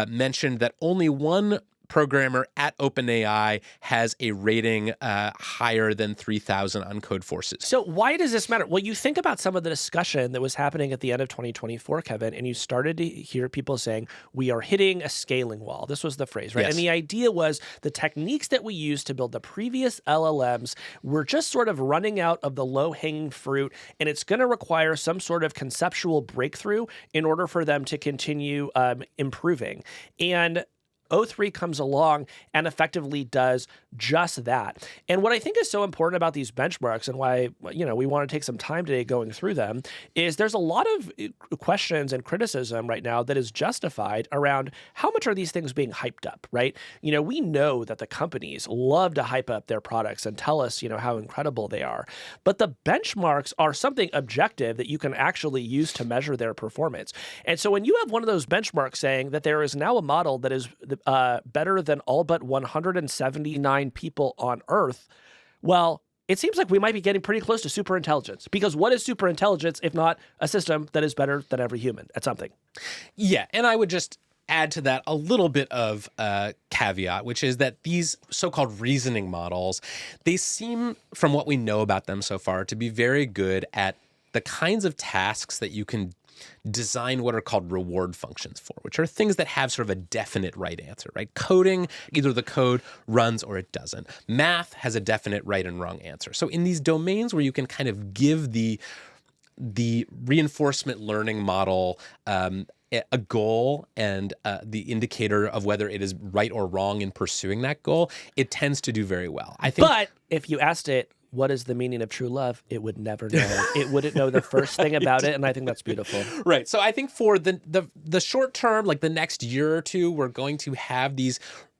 mentioned that only one programmer at OpenAI has a rating higher than 3,000 on Code Forces. So why does this matter? Well, you think about some of the discussion that was happening at the end of 2024, Kevin, and you started to hear people saying, we are hitting a scaling wall. This was the phrase, right? Yes. And the idea was the techniques that we used to build the previous LLMs were just sort of running out of the low-hanging fruit, and it's going to require some sort of conceptual breakthrough in order for them to continue improving. And O3 comes along and effectively does just that. And what I think is so important about these benchmarks and why, we want to take some time today going through them is there's a lot of questions and criticism right now that is justified around how much are these things being hyped up, right? We know that the companies love to hype up their products and tell us, how incredible they are. But the benchmarks are something objective that you can actually use to measure their performance. And so when you have one of those benchmarks saying that there is now a model that is better than all but 179 people on Earth, well, it seems like we might be getting pretty close to superintelligence. Because what is superintelligence if not a system that is better than every human at something? Yeah, and I would just add to that a little bit of caveat, which is that these so-called reasoning models, they seem, from what we know about them so far, to be very good at the kinds of tasks that you can design what are called reward functions for, which are things that have sort of a definite right answer, right? Coding, either the code runs or it doesn't. Math has a definite right and wrong answer. So in these domains where you can kind of give the reinforcement learning model a goal and the indicator of whether it is right or wrong in pursuing that goal, it tends to do very well. I think. But if you asked it, what is the meaning of true love? It would never know. It wouldn't know the first thing about it, and I think that's beautiful. Right. So I think for the short term, like the next year or two, we're going to have these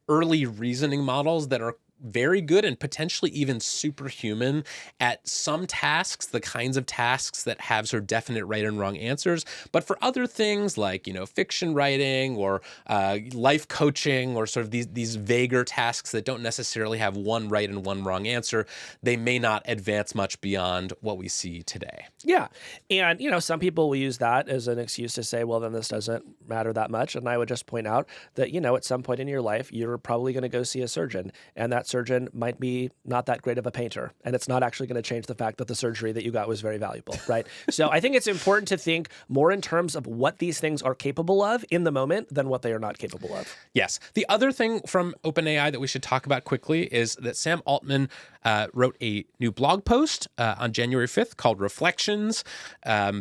early reasoning models that are very good and potentially even superhuman at some tasks, the kinds of tasks that have sort of definite right and wrong answers. But for other things like, fiction writing or life coaching or sort of these vaguer tasks that don't necessarily have one right and one wrong answer, they may not advance much beyond what we see today. Yeah. And, some people will use that as an excuse to say, well, then this doesn't matter that much. And I would just point out that, at some point in your life, you're probably going to go see a surgeon. And that surgeon might be not that great of a painter. And it's not actually going to change the fact that the surgery that you got was very valuable, right? So I think it's important to think more in terms of what these things are capable of in the moment than what they are not capable of. Yes. The other thing from OpenAI that we should talk about quickly is that Sam Altman wrote a new blog post on January 5th called Reflections,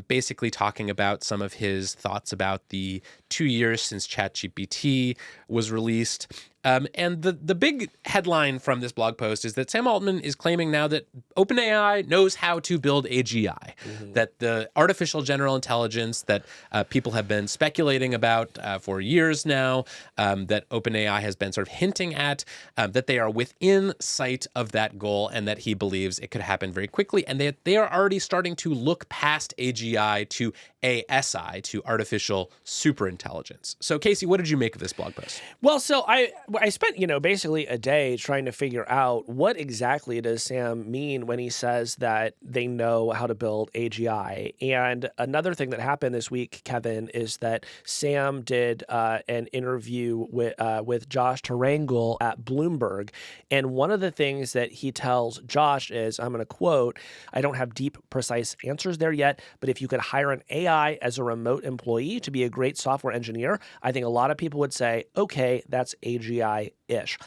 basically talking about some of his thoughts about the 2 years since ChatGPT was released. And the big headline from this blog post is that Sam Altman is claiming now that OpenAI knows how to build AGI, that the artificial general intelligence that people have been speculating about for years now, that OpenAI has been sort of hinting at, that they are within sight of that goal and that he believes it could happen very quickly. And they are already starting to look past AGI to ASI, to artificial superintelligence. So, Casey, what did you make of this blog post? Well, so I spent, basically a day trying to figure out what exactly does Sam mean when he says that they know how to build AGI. And another thing that happened this week, Kevin, is that Sam did an interview with Josh Tarangle at Bloomberg. And one of the things that he tells Josh is, I'm going to quote, I don't have deep, precise answers there yet, but if you could hire an AI as a remote employee to be a great software engineer, I think a lot of people would say, okay, that's AGI-ish.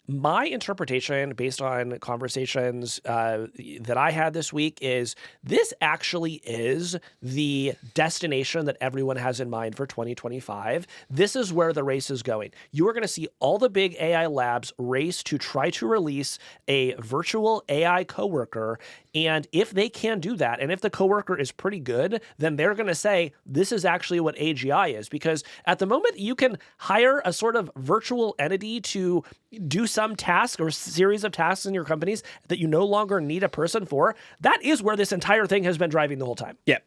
My interpretation, based on conversations that I had this week, is this actually is the destination that everyone has in mind for 2025. This is where the race is going. You are going to see all the big AI labs race to try to release a virtual AI coworker. And if they can do that, and if the coworker is pretty good, then they're going to say, this is actually what AGI is. Because at the moment, you can hire a sort of virtual entity to do some task or series of tasks in your companies that you no longer need a person for. That is where this entire thing has been driving the whole time. Yeah.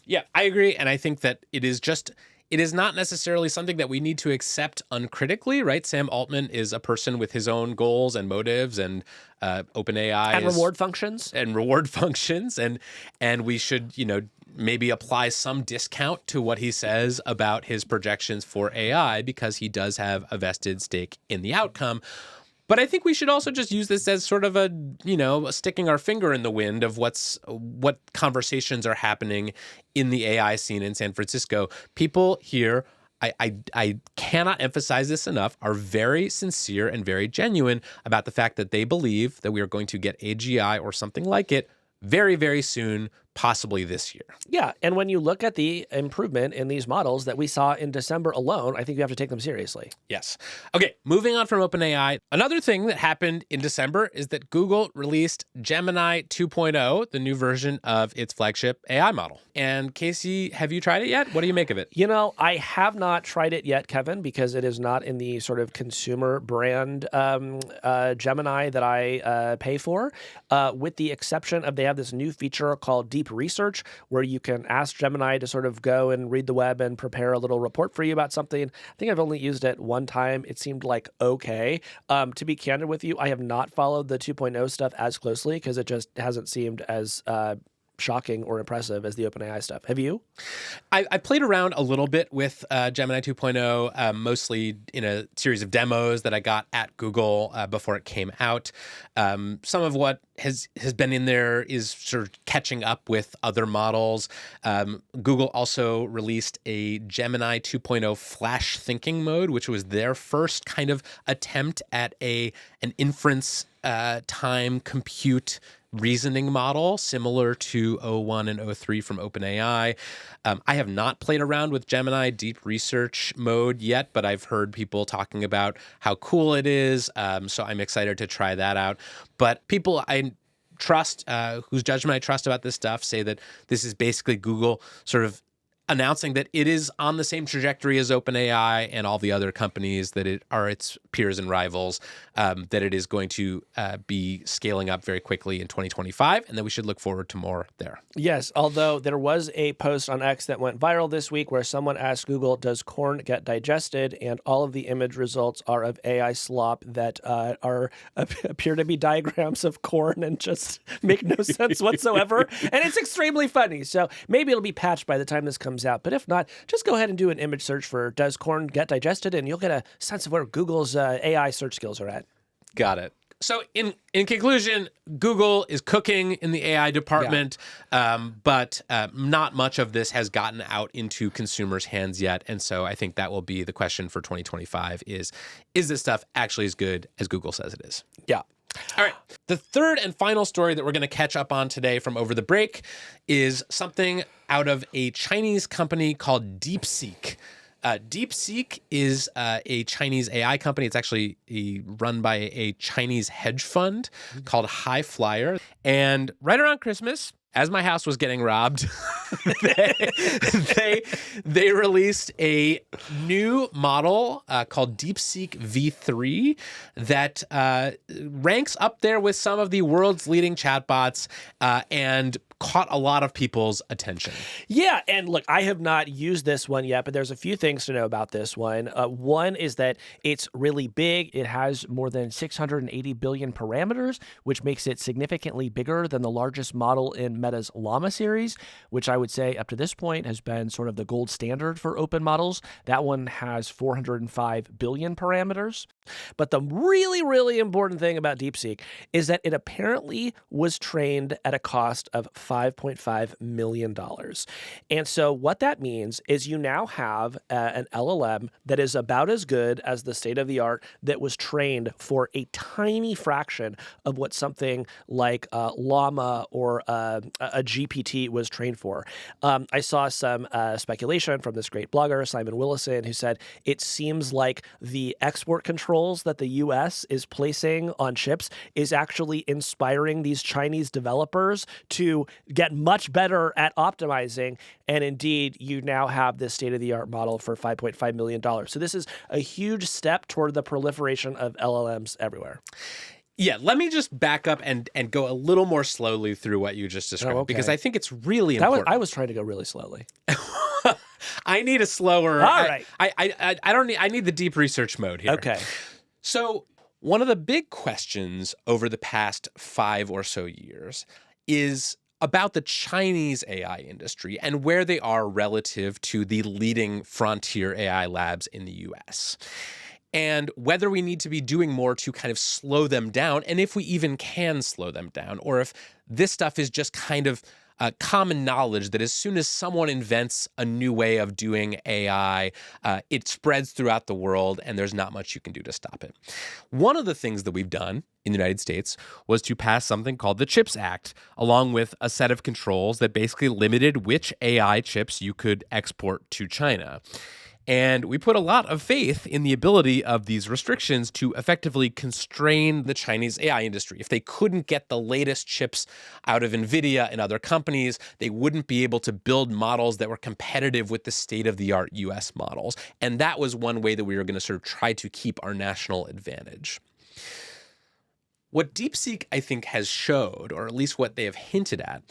Yeah, I agree. And I think that it is not necessarily something that we need to accept uncritically, right? Sam Altman is a person with his own goals and motives, and OpenAI and reward functions. And we should, maybe apply some discount to what he says about his projections for AI because he does have a vested stake in the outcome. But I think we should also just use this as sort of a sticking our finger in the wind of what conversations are happening in the AI scene in San Francisco. People here, I cannot emphasize this enough, are very sincere and very genuine about the fact that they believe that we are going to get AGI or something like it very, very soon, possibly this year. Yeah, and when you look at the improvement in these models that we saw in December alone, I think you have to take them seriously. Yes. Okay, moving on from OpenAI. Another thing that happened in December is that Google released Gemini 2.0, the new version of its flagship AI model. And Casey, have you tried it yet? What do you make of it? I have not tried it yet, Kevin, because it is not in the sort of consumer brand Gemini that I pay for, with the exception of they have this new feature called Deep Research, where you can ask Gemini to sort of go and read the web and prepare a little report for you about something. I think I've only used it one time. It seemed like okay. To be candid with you, I have not followed the 2.0 stuff as closely because it just hasn't seemed as shocking or impressive as the OpenAI stuff. Have you? I played around a little bit with Gemini 2.0, mostly in a series of demos that I got at Google before it came out. Some of what has been in there is sort of catching up with other models. Google also released a Gemini 2.0 flash thinking mode, which was their first kind of attempt at an inference time compute reasoning model similar to O1 and O3 from OpenAI. I have not played around with Gemini Deep Research mode yet, but I've heard people talking about how cool it is. So I'm excited to try that out. But people I trust, whose judgment I trust about this stuff, say that this is basically Google sort of announcing that it is on the same trajectory as OpenAI and all the other companies that are its peers and rivals, that it is going to be scaling up very quickly in 2025, and that we should look forward to more there. Yes, although there was a post on X that went viral this week where someone asked Google, does corn get digested? And all of the image results are of AI slop that appear to be diagrams of corn and just make no sense whatsoever. And it's extremely funny. So maybe it'll be patched by the time this comes out. But if not, just go ahead and do an image search for does corn get digested, and you'll get a sense of where Google's AI search skills are at. Got it. So in conclusion, Google is cooking in the AI department, but not much of this has gotten out into consumers' hands yet. And so I think that will be the question for 2025 is this stuff actually as good as Google says it is? Yeah. All right. The third and final story that we're going to catch up on today from over the break is something out of a Chinese company called DeepSeek. DeepSeek is a Chinese AI company. It's actually run by a Chinese hedge fund called High Flyer. And right around Christmas, as my house was getting robbed, they released a new model called DeepSeek V3 that ranks up there with some of the world's leading chatbots and caught a lot of people's attention. Yeah, and look, I have not used this one yet, but there's a few things to know about this one. One is that it's really big. It has more than 680 billion parameters, which makes it significantly bigger than the largest model in Meta's Llama series, which I would say up to this point has been sort of the gold standard for open models. That one has 405 billion parameters. But the really, really important thing about DeepSeek is that it apparently was trained at a cost of $5.5 million. And so what that means is you now have an LLM that is about as good as the state of the art that was trained for a tiny fraction of what something like Llama or a GPT was trained for. I saw some speculation from this great blogger, Simon Willison, who said it seems like the export controls that the U.S. is placing on chips is actually inspiring these Chinese developers to get much better at optimizing. And indeed, you now have this state-of-the-art model for $5.5 million. So this is a huge step toward the proliferation of LLMs everywhere. Yeah, let me just back up and go a little more slowly through what you just described, because I think it's really important. I was trying to go really slowly. I need a slower. All right. I don't need. I need the deep research mode here. Okay. So one of the big questions over the past 5 or so years is about the Chinese AI industry and where they are relative to the leading frontier AI labs in the US. And whether we need to be doing more to kind of slow them down, and if we even can slow them down, or if this stuff is just kind of common knowledge that as soon as someone invents a new way of doing AI, it spreads throughout the world and there's not much you can do to stop it. One of the things that we've done in the United States was to pass something called the CHIPS Act, along with a set of controls that basically limited which AI chips you could export to China. And we put a lot of faith in the ability of these restrictions to effectively constrain the Chinese AI industry. If they couldn't get the latest chips out of NVIDIA and other companies, they wouldn't be able to build models that were competitive with the state-of-the-art US models. And that was one way that we were going to sort of try to keep our national advantage. What DeepSeek, I think, has showed, or at least what they have hinted at,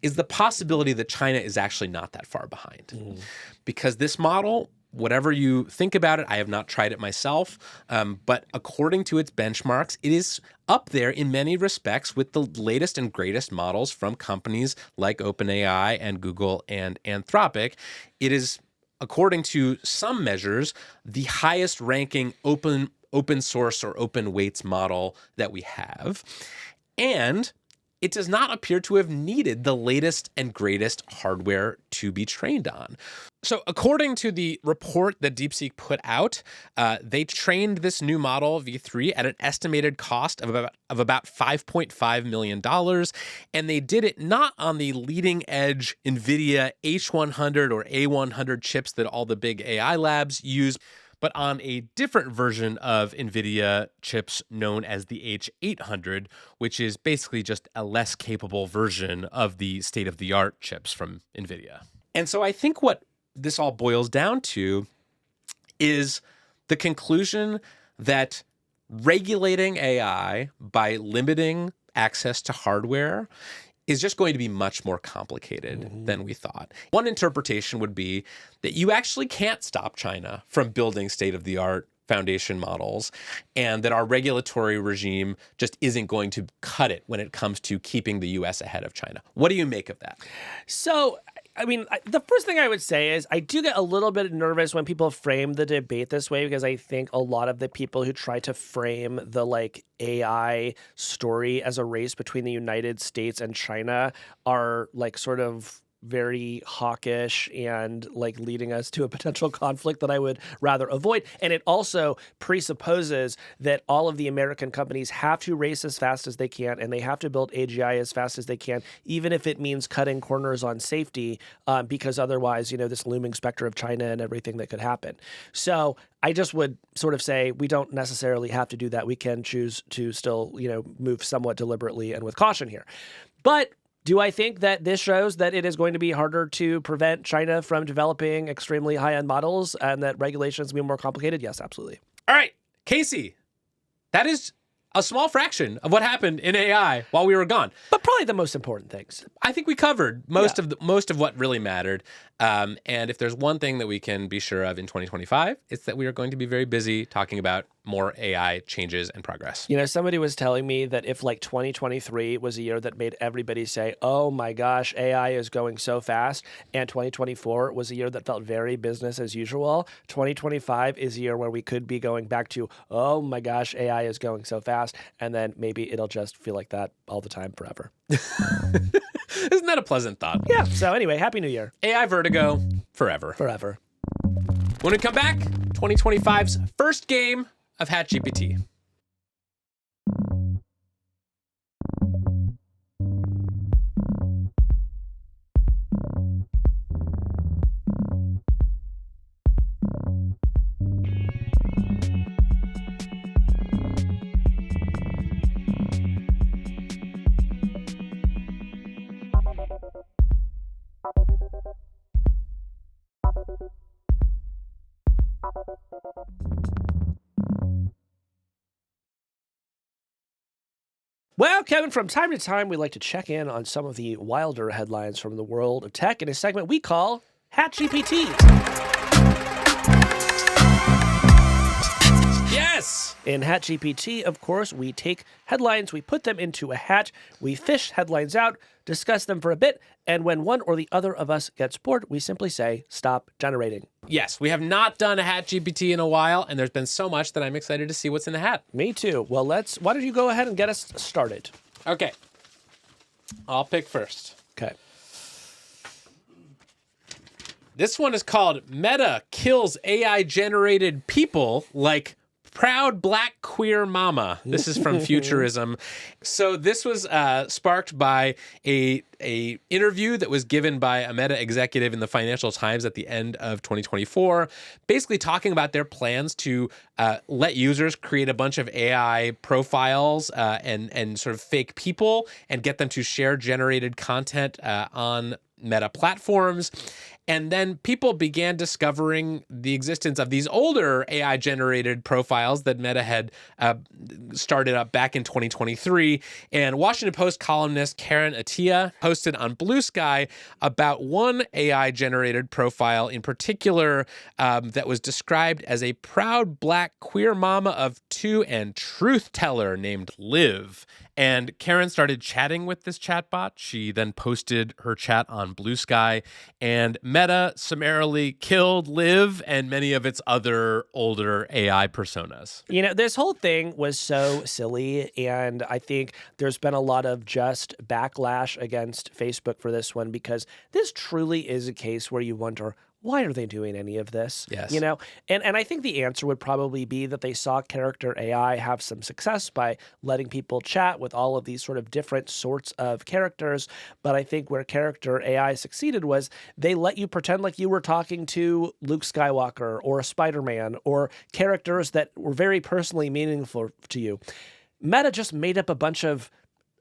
is the possibility that China is actually not that far behind. Because this model, whatever you think about it, I have not tried it myself, but according to its benchmarks, it is up there in many respects with the latest and greatest models from companies like OpenAI and Google and Anthropic. It is, according to some measures, the highest ranking open source or open weights model that we have. And it does not appear to have needed the latest and greatest hardware to be trained on. So according to the report that DeepSeek put out, they trained this new model V3 at an estimated cost of about $5.5 million. And they did it not on the leading edge NVIDIA H100 or A100 chips that all the big AI labs use, but on a different version of NVIDIA chips known as the H800, which is basically just a less capable version of the state-of-the-art chips from NVIDIA. And so I think what this all boils down to is the conclusion that regulating AI by limiting access to hardware is just going to be much more complicated than we thought. One interpretation would be that you actually can't stop China from building state-of-the-art foundation models, and that our regulatory regime just isn't going to cut it when it comes to keeping the US ahead of China. What do you make of that? So, I mean, the first thing I would say is I do get a little bit nervous when people frame the debate this way, because I think a lot of the people who try to frame the AI story as a race between the United States and China are sort of very hawkish and leading us to a potential conflict that I would rather avoid. And it also presupposes that all of the American companies have to race as fast as they can, and they have to build AGI as fast as they can, even if it means cutting corners on safety, because otherwise, this looming specter of China and everything that could happen. So I just would sort of say we don't necessarily have to do that. We can choose to still, move somewhat deliberately and with caution here. But do I think that this shows that it is going to be harder to prevent China from developing extremely high-end models and that regulations will be more complicated? Yes, absolutely. All right, Casey, that is a small fraction of what happened in AI while we were gone. But probably the most important things. I think we covered most of what really mattered. And if there's one thing that we can be sure of in 2025, it's that we are going to be very busy talking about more AI changes and progress. Somebody was telling me that if 2023 was a year that made everybody say, oh my gosh, AI is going so fast, and 2024 was a year that felt very business as usual, 2025 is a year where we could be going back to, oh my gosh, AI is going so fast, and then maybe it'll just feel like that all the time forever. Isn't that a pleasant thought? Yeah. So anyway, Happy New Year. AI vertigo forever. Forever. When we come back, 2025's first game of HatGPT. Well, Kevin, from time to time, we like to check in on some of the wilder headlines from the world of tech in a segment we call HatGPT. Yes! In HatGPT, of course, we take headlines, we put them into a hat, we fish headlines out, discuss them for a bit, and when one or the other of us gets bored, we simply say, stop generating. Yes, we have not done a HatGPT in a while, and there's been so much that I'm excited to see what's in the hat. Me too. Well, why don't you go ahead and get us started? Okay. I'll pick first. Okay. This one is called Meta Kills AI-Generated People Like Proud Black Queer Mama. This is from Futurism. So this was sparked by a interview that was given by a Meta executive in the Financial Times at the end of 2024, basically talking about their plans to let users create a bunch of AI profiles and sort of fake people and get them to share generated content on Meta platforms. And then people began discovering the existence of these older AI-generated profiles that Meta had started up back in 2023. And Washington Post columnist Karen Attiah posted on Blue Sky about one AI-generated profile in particular that was described as a proud black queer mama of two and truth teller named Liv. And Karen started chatting with this chatbot. She then posted her chat on Blue Sky, and Meta summarily killed Liv and many of its other older AI personas. You know, this whole thing was so silly, and I think there's been a lot of just backlash against Facebook for this one, because this truly is a case where you wonder, why are they doing any of this? Yes. You know, and I think the answer would probably be that they saw character AI have some success by letting people chat with all of these sort of different sorts of characters. But I think where character AI succeeded was they let you pretend like you were talking to Luke Skywalker or Spider-Man or characters that were very personally meaningful to you. Meta just made up a bunch of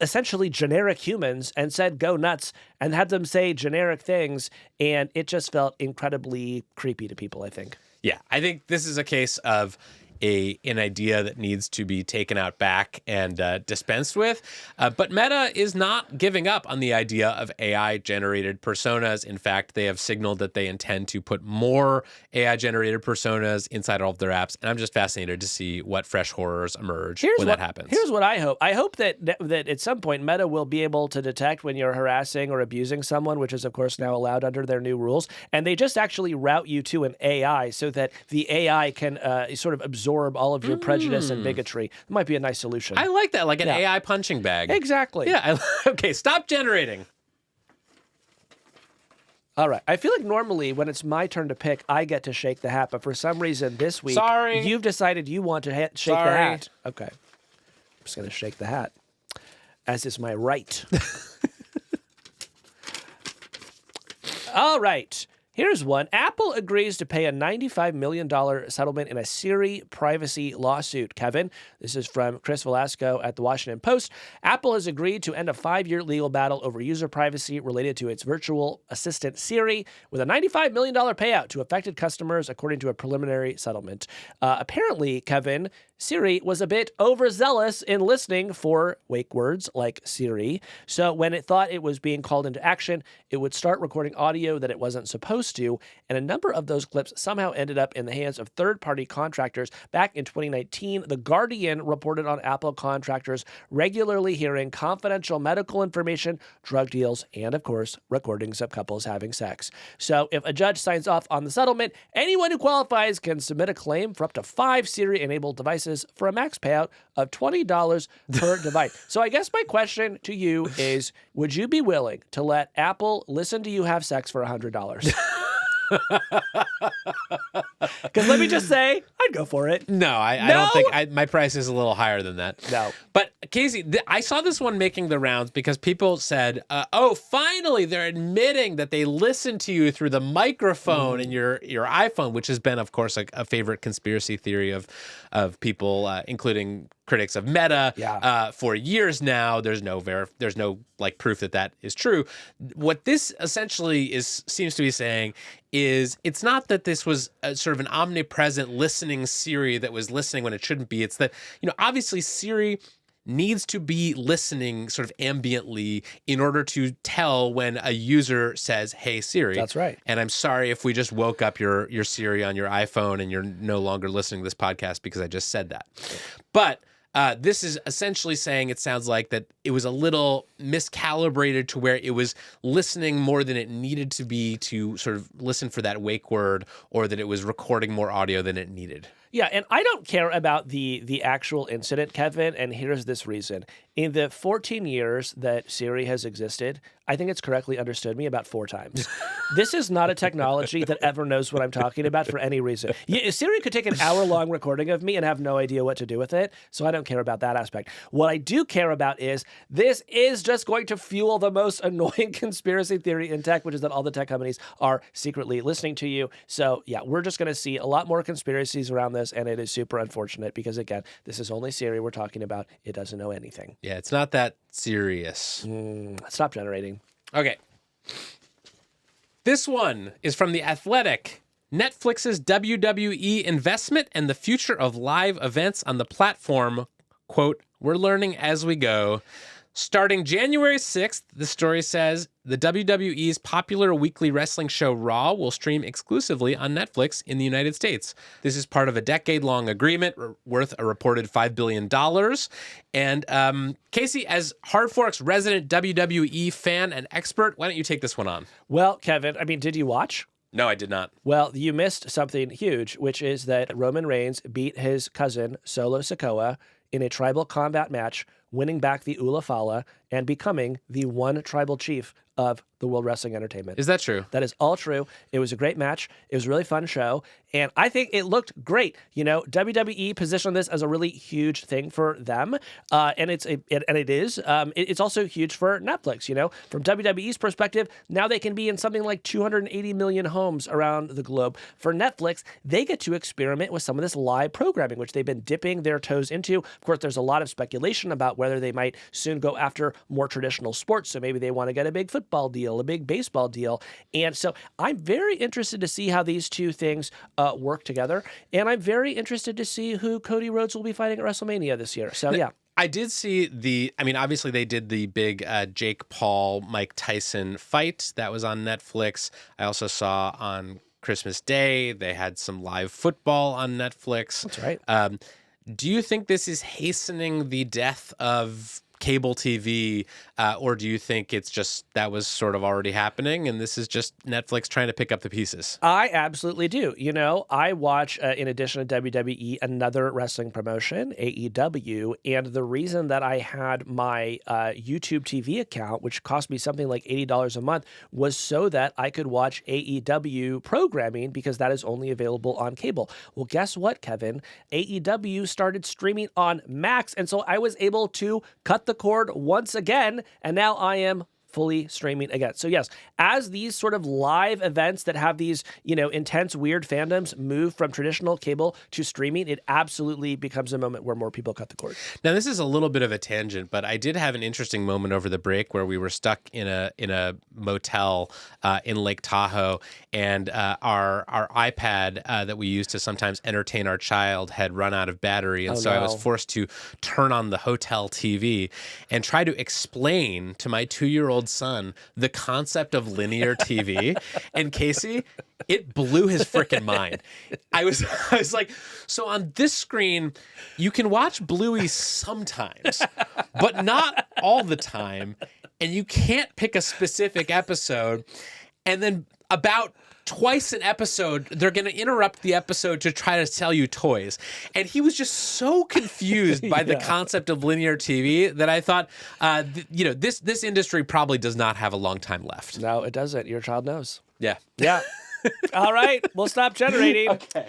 essentially generic humans and said, go nuts, and had them say generic things. And it just felt incredibly creepy to people, I think. Yeah, I think this is a case of an idea that needs to be taken out back and dispensed with. But Meta is not giving up on the idea of AI-generated personas. In fact, they have signaled that they intend to put more AI-generated personas inside all of their apps. And I'm just fascinated to see what fresh horrors emerge when that happens. Here's what I hope. I hope that at some point Meta will be able to detect when you're harassing or abusing someone, which is, of course, now allowed under their new rules. And they just actually route you to an AI so that the AI can sort of absorb all of your prejudice and bigotry. It might be a nice solution. I like that, like an AI punching bag. Exactly. Yeah. Okay, stop generating. All right. I feel like normally when it's my turn to pick, I get to shake the hat. But for some reason this week, you've decided you want to shake the hat. Okay. I'm just going to shake the hat, as is my right. All right. Here's one. Apple agrees to pay a $95 million settlement in a Siri privacy lawsuit. Kevin, this is from Chris Velasco at the Washington Post. Apple has agreed to end a 5-year legal battle over user privacy related to its virtual assistant Siri with a $95 million payout to affected customers, according to a preliminary settlement. Apparently, Kevin, Siri was a bit overzealous in listening for wake words like Siri. So when it thought it was being called into action, it would start recording audio that it wasn't supposed to. And a number of those clips somehow ended up in the hands of third-party contractors. Back in 2019, The Guardian reported on Apple contractors regularly hearing confidential medical information, drug deals, and, of course, recordings of couples having sex. So if a judge signs off on the settlement, anyone who qualifies can submit a claim for up to 5 Siri-enabled devices devices for a max payout of $20 per device. So I guess my question to you is, would you be willing to let Apple listen to you have sex for $100? Because let me just say, I'd go for it. No, I don't think my price is a little higher than that. No. But Casey, I saw this one making the rounds because people said, oh, finally, they're admitting that they listen to you through the microphone in your iPhone, which has been, of course, a favorite conspiracy theory of people, including critics of Meta for years now. There's no like proof that is true. What this essentially seems to be saying is it's not that this was sort of an omnipresent listening Siri that was listening when it shouldn't be. It's that, obviously Siri needs to be listening sort of ambiently in order to tell when a user says, "Hey Siri." That's right. And I'm sorry if we just woke up your Siri on your iPhone and you're no longer listening to this podcast because I just said that. But this is essentially saying, it sounds like, that it was a little miscalibrated to where it was listening more than it needed to be to sort of listen for that wake word, or that it was recording more audio than it needed. Yeah, and I don't care about the actual incident, Kevin, and here's this reason. In the 14 years that Siri has existed, I think it's correctly understood me about 4 times. This is not a technology that ever knows what I'm talking about for any reason. Siri could take an hour-long recording of me and have no idea what to do with it, so I don't care about that aspect. What I do care about is this is just going to fuel the most annoying conspiracy theory in tech, which is that all the tech companies are secretly listening to you. So, yeah, we're just going to see a lot more conspiracies around this, and it is super unfortunate because, again, this is only Siri we're talking about. It doesn't know anything. Yeah, it's not that serious. Stop generating. Okay. This one is from The Athletic. Netflix's WWE investment and the future of live events on the platform. Quote, "We're learning as we go." Starting January 6th, the story says, the WWE's popular weekly wrestling show Raw will stream exclusively on Netflix in the United States. This is part of a decade-long agreement worth a reported $5 billion. And Casey, as Hard Fork's resident WWE fan and expert, why don't you take this one on? Well, Kevin, did you watch? No, I did not. Well, you missed something huge, which is that Roman Reigns beat his cousin, Solo Sikoa, in a tribal combat match, winning back the Ula Fala and becoming the one tribal chief of the World Wrestling Entertainment. Is that true? That is all true. It was a great match. It was a really fun show. And I think it looked great. WWE positioned this as a really huge thing for them. And it is. It's also huge for Netflix. From WWE's perspective, now they can be in something like 280 million homes around the globe. For Netflix, they get to experiment with some of this live programming, which they've been dipping their toes into. Of course, there's a lot of speculation about whether they might soon go after more traditional sports. So maybe they want to get a big football deal, a big baseball deal. And so I'm very interested to see how these two things work together. And I'm very interested to see who Cody Rhodes will be fighting at WrestleMania this year. So, yeah. I did see obviously they did the big Jake Paul, Mike Tyson fight that was on Netflix. I also saw on Christmas Day, they had some live football on Netflix. That's right. Do you think this is hastening the death of cable TV, or do you think it's just that was sort of already happening and this is just Netflix trying to pick up the pieces? I absolutely do. I watch, in addition to WWE, another wrestling promotion, AEW, and the reason that I had my YouTube TV account, which cost me something like $80 a month, was so that I could watch AEW programming because that is only available on cable. Well, guess what, Kevin? AEW started streaming on Max, and so I was able to cut the cord once again, and now I am fully streaming again. So yes, as these sort of live events that have these, intense, weird fandoms move from traditional cable to streaming, it absolutely becomes a moment where more people cut the cord. Now, this is a little bit of a tangent, but I did have an interesting moment over the break where we were stuck in a motel in Lake Tahoe, and our iPad that we use to sometimes entertain our child had run out of battery, and I was forced to turn on the hotel TV and try to explain to my 2-year-old son the concept of linear TV. And Casey, it blew his freaking mind. I was like, so on this screen, you can watch Bluey sometimes, but not all the time. And you can't pick a specific episode. And then about twice an episode, they're going to interrupt the episode to try to sell you toys. And he was just so confused by the concept of linear TV that I thought, this industry probably does not have a long time left. No, it doesn't. Your child knows. Yeah. Yeah. All right. We'll stop generating. Okay.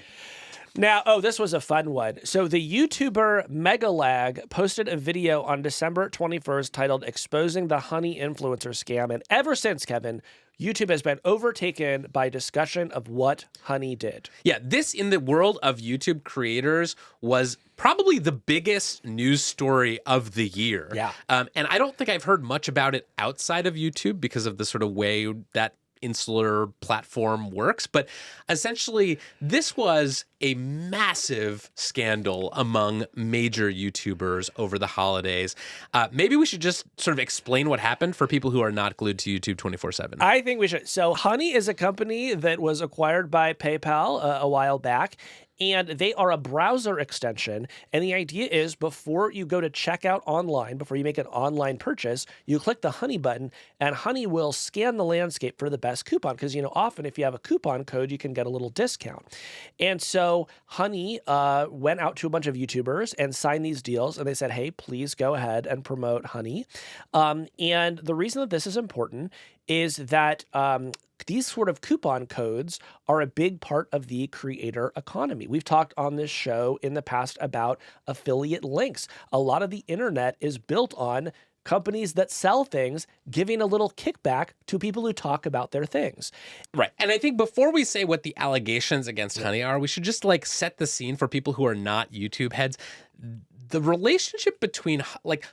Now, this was a fun one. So the YouTuber MegaLag posted a video on December 21st titled Exposing the Honey Influencer Scam. And ever since, Kevin, YouTube has been overtaken by discussion of what Honey did. Yeah, this in the world of YouTube creators was probably the biggest news story of the year. Yeah. And I don't think I've heard much about it outside of YouTube because of the sort of way that insular platform works. But essentially, this was a massive scandal among major YouTubers over the holidays. Maybe we should just sort of explain what happened for people who are not glued to YouTube 24/7. I think we should. So Honey is a company that was acquired by PayPal a while back. And they are a browser extension. And the idea is before you go to checkout online, before you make an online purchase, you click the Honey button and Honey will scan the landscape for the best coupon. Because, often if you have a coupon code, you can get a little discount. And so Honey went out to a bunch of YouTubers and signed these deals. And they said, hey, please go ahead and promote Honey. And the reason that this is important is that these sort of coupon codes are a big part of the creator economy. We've talked on this show in the past about affiliate links. A lot of the internet is built on companies that sell things giving a little kickback to people who talk about their things. Right. And I think before we say what the allegations against Honey are, we should just set the scene for people who are not YouTube heads. The relationship between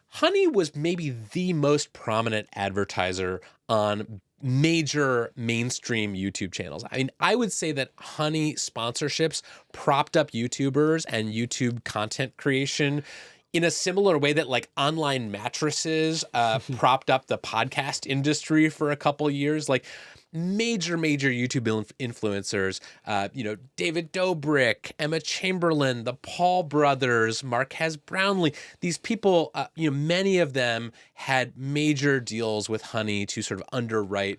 Honey was maybe the most prominent advertiser on major mainstream YouTube channels. I mean, I would say that Honey sponsorships propped up YouTubers and YouTube content creation in a similar way that online mattresses propped up the podcast industry for a couple years. Major YouTube influencers, David Dobrik, Emma Chamberlain, the Paul brothers, Marquez Brownlee, these people, many of them had major deals with Honey to sort of underwrite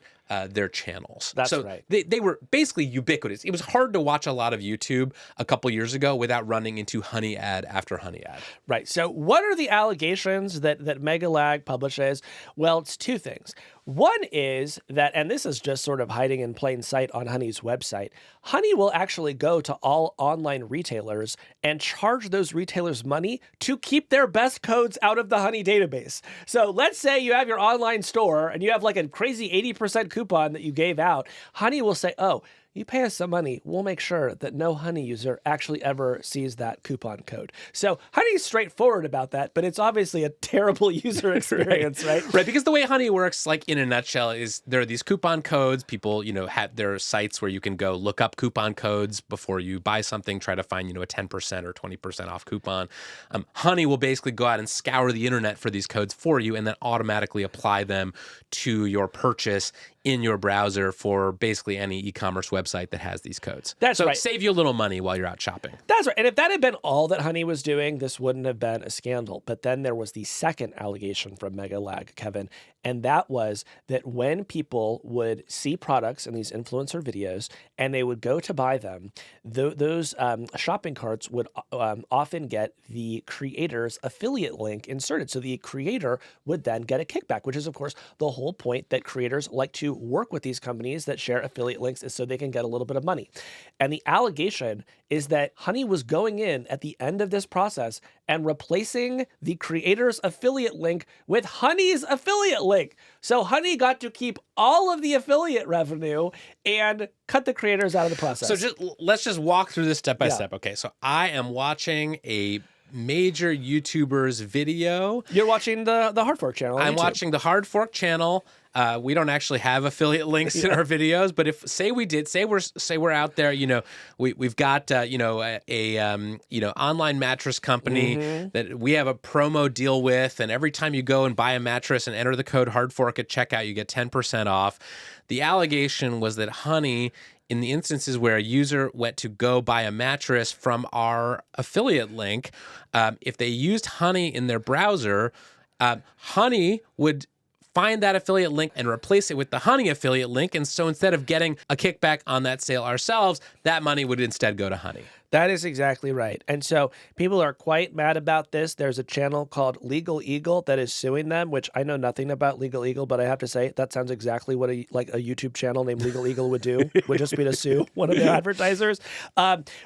their channels. That's right. They were basically ubiquitous. It was hard to watch a lot of YouTube a couple years ago without running into Honey ad after Honey ad. Right. So what are the allegations that MegaLag publishes? Well, it's two things. One is that, and this is just sort of hiding in plain sight on Honey's website, Honey will actually go to all online retailers and charge those retailers money to keep their best codes out of the Honey database. So let's say you have your online store and you have a crazy 80% coupon that you gave out. Honey will say, oh, you pay us some money, we'll make sure that no Honey user actually ever sees that coupon code. So Honey's straightforward about that, but it's obviously a terrible user experience, right? Right, because the way Honey works, in a nutshell, is there are these coupon codes. People, have their sites where you can go look up coupon codes before you buy something, try to find, a 10% or 20% off coupon. Honey will basically go out and scour the internet for these codes for you and then automatically apply them to your purchase in your browser for basically any e-commerce website that has these codes. That's right. Save you a little money while you're out shopping. That's right. And if that had been all that Honey was doing, this wouldn't have been a scandal. But then there was the second allegation from MegaLag, Kevin, and that was that when people would see products in these influencer videos and they would go to buy them, those shopping carts would often get the creator's affiliate link inserted. So the creator would then get a kickback, which is, of course, the whole point that creators like to work with these companies that share affiliate links is so they can get a little bit of money. And the allegation is that Honey was going in at the end of this process and replacing the creator's affiliate link with Honey's affiliate link. So Honey got to keep all of the affiliate revenue and cut the creators out of the process. So let's just walk through this step by step. Okay, so I am watching a major YouTuber's video. You're watching the Hard Fork channel on I'm YouTube. watching the Hard Fork channel. We don't actually have affiliate links in our videos, but if say we're out there, we've got a online mattress company that we have a promo deal with, and every time you go and buy a mattress and enter the code HARDFORK at checkout, you get 10% off. The allegation was that Honey, in the instances where a user went to go buy a mattress from our affiliate link, if they used Honey in their browser, Honey would find that affiliate link and replace it with the Honey affiliate link. And so instead of getting a kickback on that sale ourselves, that money would instead go to Honey. That is exactly right. And so people are quite mad about this. There's a channel called Legal Eagle that is suing them, which I know nothing about Legal Eagle, but I have to say that sounds exactly what a YouTube channel named Legal Eagle would do, would just be to sue one of their advertisers.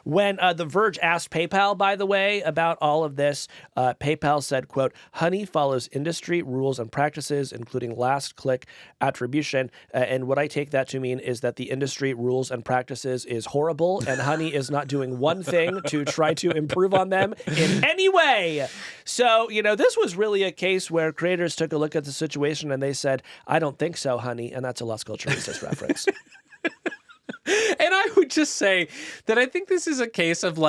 When The Verge asked PayPal, by the way, about all of this, PayPal said, quote, Honey follows industry rules and practices, including last click attribution. And what I take that to mean is that the industry rules and practices is horrible, and Honey is not doing one thing to try to improve on them in any way. So, this was really a case where creators took a look at the situation and they said, I don't think so, Honey. And that's a Las Culturistas reference. And I would just say that I think this is a case of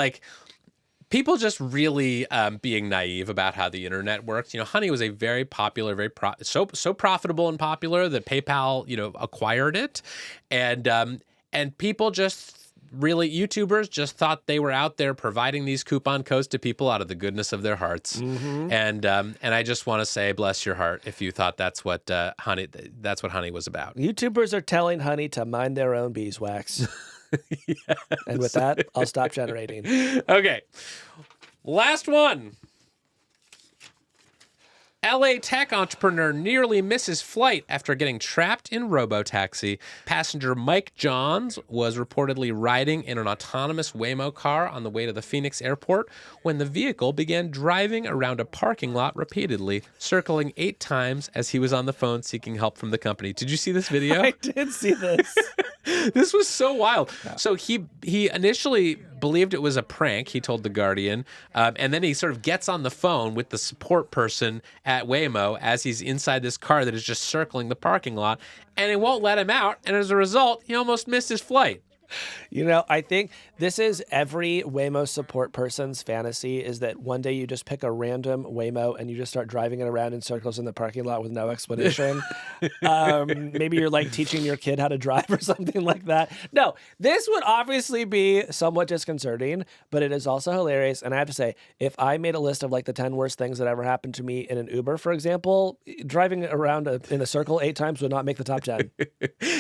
people just really being naive about how the internet works. Honey was a very popular, so profitable and popular that PayPal, acquired it. And people just really, YouTubers just thought they were out there providing these coupon codes to people out of the goodness of their hearts. Mm-hmm. And I just want to say, bless your heart if you thought that's what Honey was about. YouTubers are telling Honey to mind their own beeswax. Yes. And with that, I'll stop generating. Okay. Last one. LA tech entrepreneur nearly misses flight after getting trapped in robotaxi. Passenger Mike Johns was reportedly riding in an autonomous Waymo car on the way to the Phoenix airport when the vehicle began driving around a parking lot repeatedly, circling 8 times as he was on the phone seeking help from the company. Did you see this video? I did see this. This was so wild. Yeah. So he initially believed it was a prank, he told The Guardian, and then he sort of gets on the phone with the support person at Waymo as he's inside this car that is just circling the parking lot, and it won't let him out, and as a result, he almost missed his flight. I think this is every Waymo support person's fantasy, is that one day you just pick a random Waymo and you just start driving it around in circles in the parking lot with no explanation. Maybe you're teaching your kid how to drive or something like that. No, this would obviously be somewhat disconcerting, but it is also hilarious. And I have to say, if I made a list of the 10 worst things that ever happened to me in an Uber, for example, driving around in a circle 8 times would not make the top 10.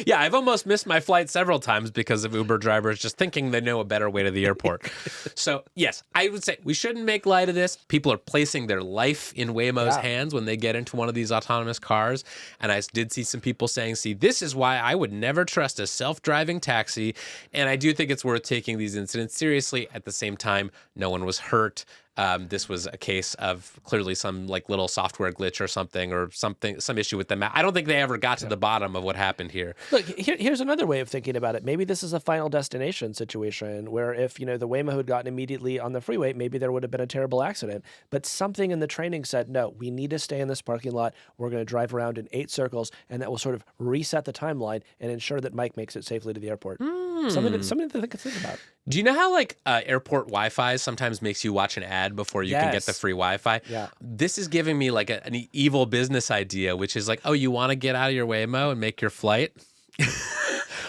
Yeah, I've almost missed my flight several times because of Uber drivers just thinking they know a better way to the airport. So, yes, I would say we shouldn't make light of this. People are placing their life in Waymo's hands when they get into one of these autonomous cars. And I did see some people saying, see, this is why I would never trust a self-driving taxi. And I do think it's worth taking these incidents seriously. At the same time, no one was hurt. This was a case of clearly some little software glitch or some issue with them. I don't think they ever got to the bottom of what happened here. Look, here's another way of thinking about it. Maybe this is a Final Destination situation where if, the Waymo had gotten immediately on the freeway, maybe there would have been a terrible accident. But something in the training said, no, we need to stay in this parking lot. We're going to drive around in 8 circles, and that will sort of reset the timeline and ensure that Mike makes it safely to the airport. Something to think about. Do you know how airport Wi-Fi sometimes makes you watch an ad before you can get the free Wi-Fi? Yeah. This is giving me an evil business idea, which is oh, you want to get out of your Waymo and make your flight?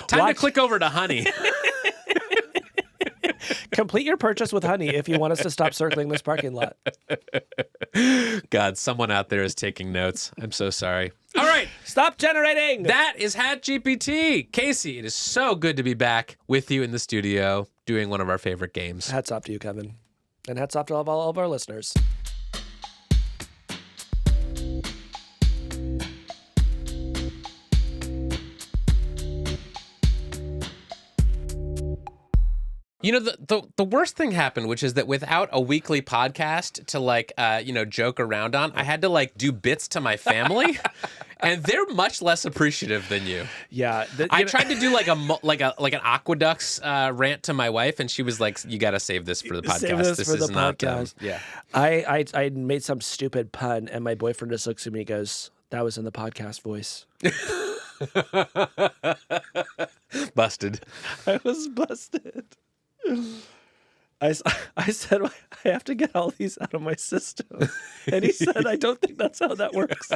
Time to click over to Honey. Complete your purchase with Honey if you want us to stop circling this parking lot. God, someone out there is taking notes. I'm so sorry. All right. Stop generating. That is HatGPT. Casey, it is so good to be back with you in the studio doing one of our favorite games. Hats off to you, Kevin. And hats off to all of our listeners. The worst thing happened, which is that without a weekly podcast to joke around on, I had to do bits to my family, and they're much less appreciative than you. Yeah, I tried to do an aqueducts rant to my wife, and she was like, "You got to save this for the podcast. Save this for is the not podcast." Yeah, I made some stupid pun, and my boyfriend just looks at me and goes, "That was in the podcast voice." Busted. I was busted. I said, I have to get all these out of my system. And he said, I don't think that's how that works.